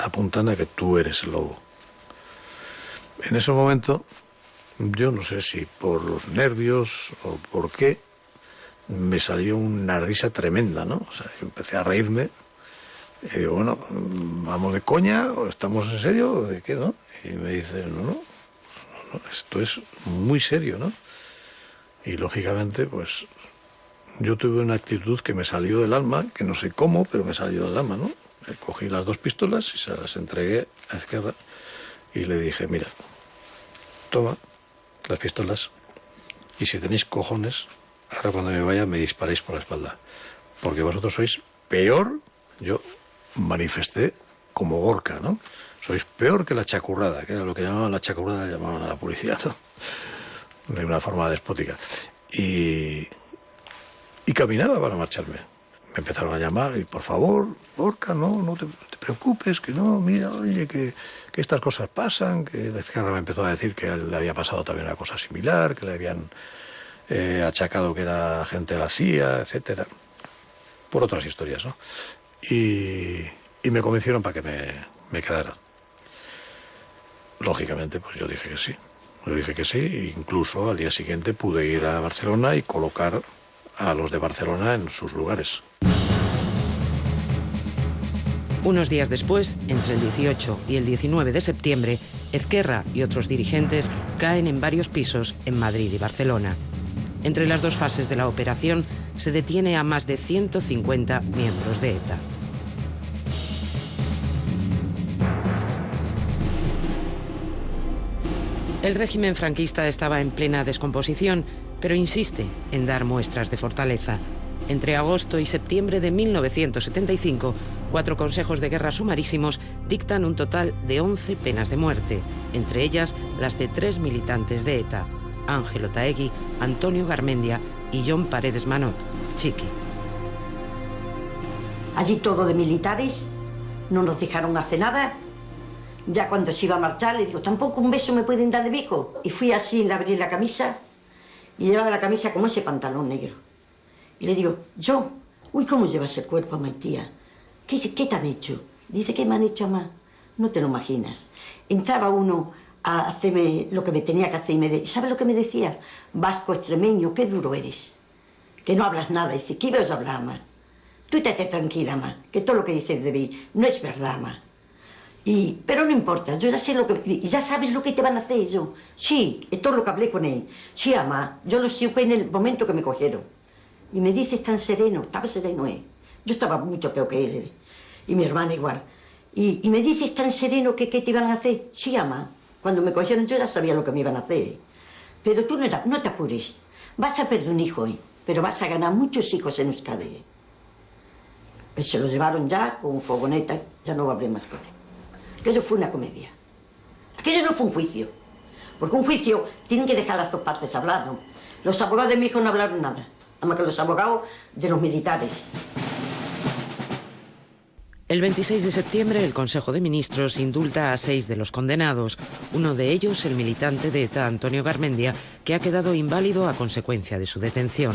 Speaker 21: apuntan a que tú eres el Lobo. En ese momento, yo no sé si por los nervios o por qué, me salió una risa tremenda, ¿no? O sea, yo empecé a reírme y digo, bueno, ¿vamos de coña o estamos en serio o de qué, no? Y me dicen, no, esto es muy serio, ¿no? Y lógicamente, pues, yo tuve una actitud que me salió del alma, que no sé cómo, pero me salió del alma, ¿no? Cogí las 2 pistolas y se las entregué a Ezquerra y le dije, mira, toma las pistolas y si tenéis cojones, ahora cuando me vaya me disparáis por la espalda, porque vosotros sois peor. Yo manifesté como Gorka, ¿no? Sois peor que la chacurrada, que era lo que llamaban la chacurrada, llamaban a la policía, ¿no? De una forma despótica. Y caminaba para marcharme. me empezaron a llamar y por favor, Lorca, no te preocupes, que no, mira, oye, que estas cosas pasan, que la izquierda me empezó a decir que a él le había pasado también una cosa similar, que le habían achacado que era agente de la CIA, etcétera, por otras historias, ¿no? Y me convencieron para que me quedara. Lógicamente, pues yo dije que sí. E incluso al día siguiente pude ir a Barcelona y colocar a los de Barcelona en sus lugares.
Speaker 10: Unos días después, entre el 18 y el 19 de septiembre, Ezquerra y otros dirigentes caen en varios pisos en Madrid y Barcelona. Entre las dos fases de la operación se detiene a más de 150 miembros de ETA. El régimen franquista estaba en plena descomposición, pero insiste en dar muestras de fortaleza. Entre agosto y septiembre de 1975, 4 consejos de guerra sumarísimos dictan un total de 11 penas de muerte, entre ellas las de 3 militantes de ETA, Ángel Otaegui, Antonio Garmendia y John Paredes Manot, Chiqui.
Speaker 1: Allí todo de militares, no nos dejaron hacer nada. Ya cuando se iba a marchar le digo, tampoco un beso me pueden dar de viejo. Y fui así, le abrí la camisa y llevaba la camisa como ese pantalón negro. Y le digo, yo, uy, ¿cómo llevas el cuerpo, Maitía? ¿Qué te han hecho? Dice, ¿qué me han hecho, mamá? No te lo imaginas. Entraba uno a hacerme lo que me tenía que hacer y ¿sabes lo que me decía? Vasco extremeño, qué duro eres. Que no hablas nada. Dice, ¿qué ibas a hablar, mamá? Tú estate tranquila, mamá, que todo lo que dices de mí no es verdad, mamá. Pero no importa, yo ya sé lo que... ¿Ya sabes lo que te van a hacer yo? Sí, es todo lo que hablé con él. Sí, mamá, yo lo supe en el momento que me cogieron. Y me dices tan sereno, estaba sereno él. Yo estaba mucho peor que él. Y mi hermana igual. Y me dices tan sereno que ¿qué te iban a hacer? Sí, mamá, cuando me cogieron yo ya sabía lo que me iban a hacer. Pero tú no te apures. Vas a perder un hijo hoy, pero vas a ganar muchos hijos en Euskadi. Pues se lo llevaron ya con fogoneta, ya no hablé más con él. Aquello fue una comedia. Aquello no fue un juicio. Porque un juicio tienen que dejar las dos partes hablar, ¿no? Los abogados de mi hijo no hablaron nada. Nada más que los abogados de los militares.
Speaker 10: El 26 de septiembre el Consejo de Ministros indulta a 6 de los condenados. Uno de ellos, el militante de ETA Antonio Garmendia, que ha quedado inválido a consecuencia de su detención.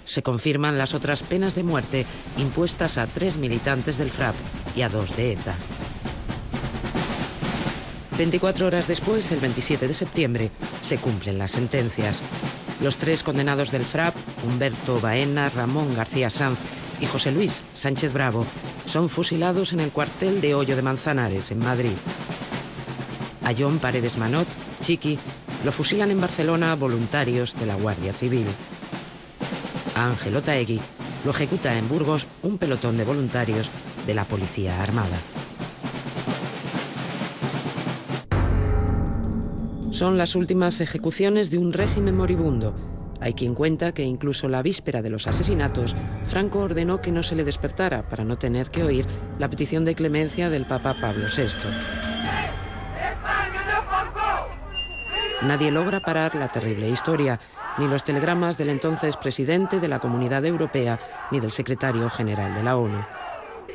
Speaker 10: Se confirman las otras penas de muerte impuestas a 3 militantes del FRAP y a 2 de ETA. 24 horas después, el 27 de septiembre, se cumplen las sentencias. Los 3 condenados del FRAP, Humberto Baena, Ramón García Sanz y José Luis Sánchez Bravo, son fusilados en el cuartel de Hoyo de Manzanares, en Madrid. A John Paredes Manot, Chiqui, lo fusilan en Barcelona voluntarios de la Guardia Civil. A Ángel Otaegui lo ejecuta en Burgos un pelotón de voluntarios de la Policía Armada. Son las últimas ejecuciones de un régimen moribundo. Hay quien cuenta que incluso la víspera de los asesinatos, Franco ordenó que no se le despertara para no tener que oír la petición de clemencia del Papa Pablo VI. Nadie logra parar la terrible historia, ni los telegramas del entonces presidente de la Comunidad Europea, ni del secretario general de la ONU.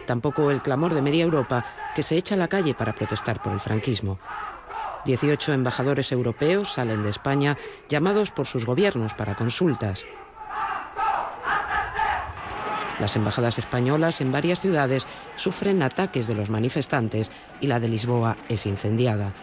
Speaker 10: Tampoco el clamor de media Europa, que se echa a la calle para protestar por el franquismo. 18 embajadores europeos salen de España llamados por sus gobiernos para consultas. Las embajadas españolas en varias ciudades sufren ataques de los manifestantes y la de Lisboa es incendiada.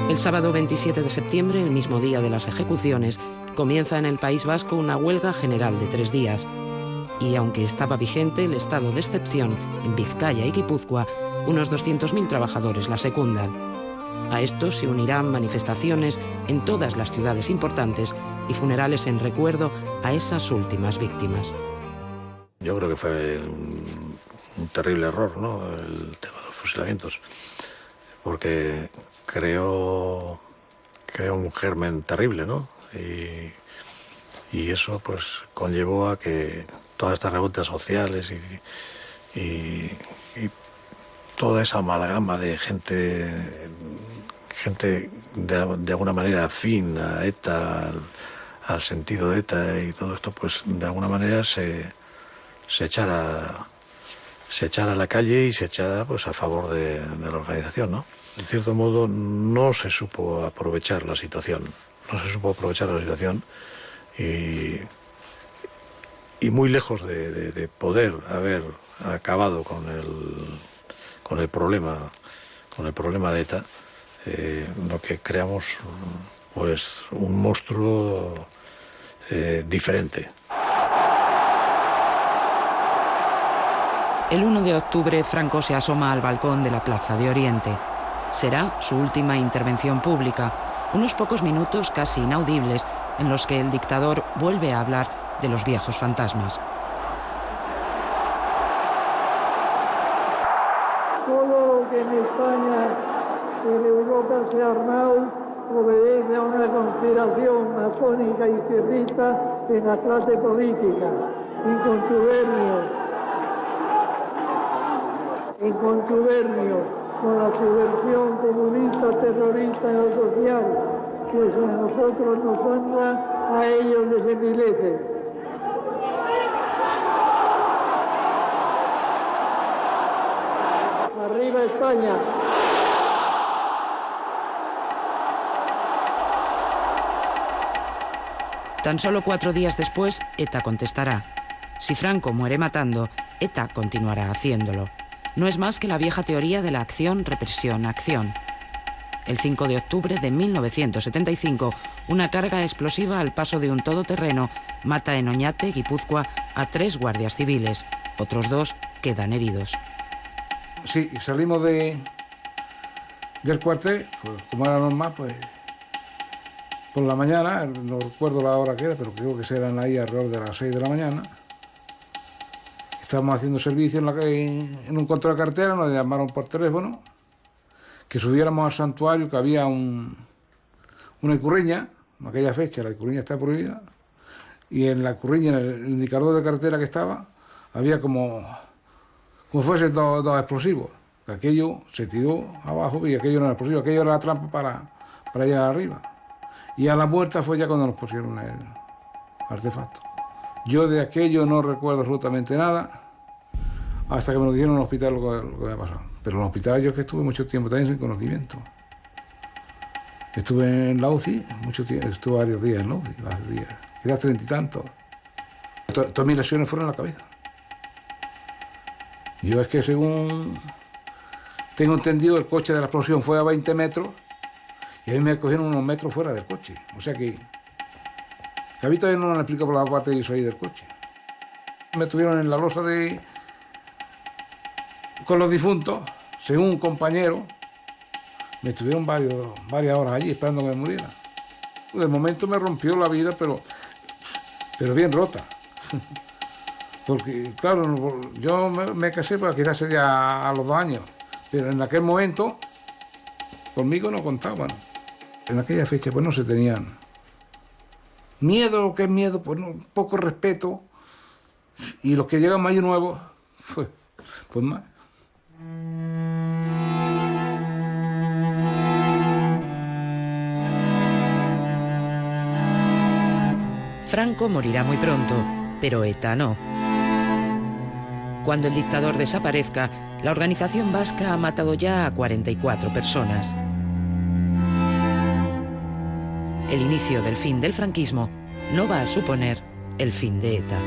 Speaker 10: El sábado 27 de septiembre, el mismo día de las ejecuciones, comienza en el País Vasco una huelga general de 3 días. Y aunque estaba vigente el estado de excepción en Vizcaya y Guipúzcoa, unos 200.000 trabajadores la secundan. A esto se unirán manifestaciones en todas las ciudades importantes y funerales en recuerdo a esas últimas víctimas.
Speaker 21: Yo creo que fue un terrible error, ¿no?, el tema de los fusilamientos, porque creó un germen terrible, ¿no? Y eso pues conllevó a que todas estas revueltas sociales y toda esa amalgama de gente de alguna manera afín a ETA, al sentido de ETA y todo esto, pues de alguna manera se echara a la calle y se echara pues a favor de la organización, ¿no? En cierto modo no se supo aprovechar la situación, y muy lejos de poder haber acabado con el problema de ETA, lo que creamos pues un monstruo diferente.
Speaker 10: El 1 de octubre, Franco se asoma al balcón de la Plaza de Oriente. Será su última intervención pública, unos pocos minutos casi inaudibles en los que el dictador vuelve a hablar de los viejos fantasmas.
Speaker 19: Todo lo que en España, en Europa se ha armado, obedece a una conspiración masónica y izquierdista en la clase política, en contubernio con la subversión comunista, terrorista y no social, que si a nosotros nos honra, a ellos les envilece. ¡Arriba España!
Speaker 10: Tan solo 4 días después, ETA contestará. Si Franco muere matando, ETA continuará haciéndolo. No es más que la vieja teoría de la acción, represión, acción. El 5 de octubre de 1975, una carga explosiva al paso de un todoterreno mata en Oñate, Guipúzcoa, a 3 guardias civiles. Otros 2 quedan heridos.
Speaker 8: Sí, salimos del cuartel, pues como era normal, pues por la mañana, no recuerdo la hora que era, pero creo que serán ahí alrededor de las 6 de la mañana. Estábamos haciendo servicio en un control de carretera, nos llamaron por teléfono que subiéramos al santuario, que había una icurriña, en aquella fecha la icurriña está prohibida, y en la icurriña, en el indicador de carretera que estaba, había como fuesen dos explosivos. Aquello se tiró abajo y aquello no era explosivo, aquello era la trampa para llegar arriba. Y a la puerta fue ya cuando nos pusieron el artefacto. Yo de aquello no recuerdo absolutamente nada, hasta que me lo dijeron en el hospital lo que había pasado. Pero en el hospital yo es que estuve mucho tiempo también sin conocimiento. Estuve en la UCI mucho tiempo, estuve varios días en la UCI, varios días, quizás 30 y tantos. Todas mis lesiones fueron en la cabeza. Yo es que según tengo entendido, el coche de la explosión fue a 20 metros y a mí me cogieron unos metros fuera del coche. O sea que a mí todavía no me explico por la parte de yo salir del coche. Me tuvieron en la losa con los difuntos, según un compañero, me estuvieron varias horas allí esperando que me muriera. De momento me rompió la vida, pero bien rota. Porque, claro, yo me casé, pero quizás sería a los 2 años, pero en aquel momento conmigo no contaban. En aquella fecha pues no se tenían miedo. Lo que es miedo, pues no, poco respeto, y los que llegan más nuevos, pues más.
Speaker 10: Franco morirá muy pronto, pero ETA no. Cuando el dictador desaparezca, la organización vasca ha matado ya a 44 personas. El inicio del fin del franquismo no va a suponer el fin de ETA.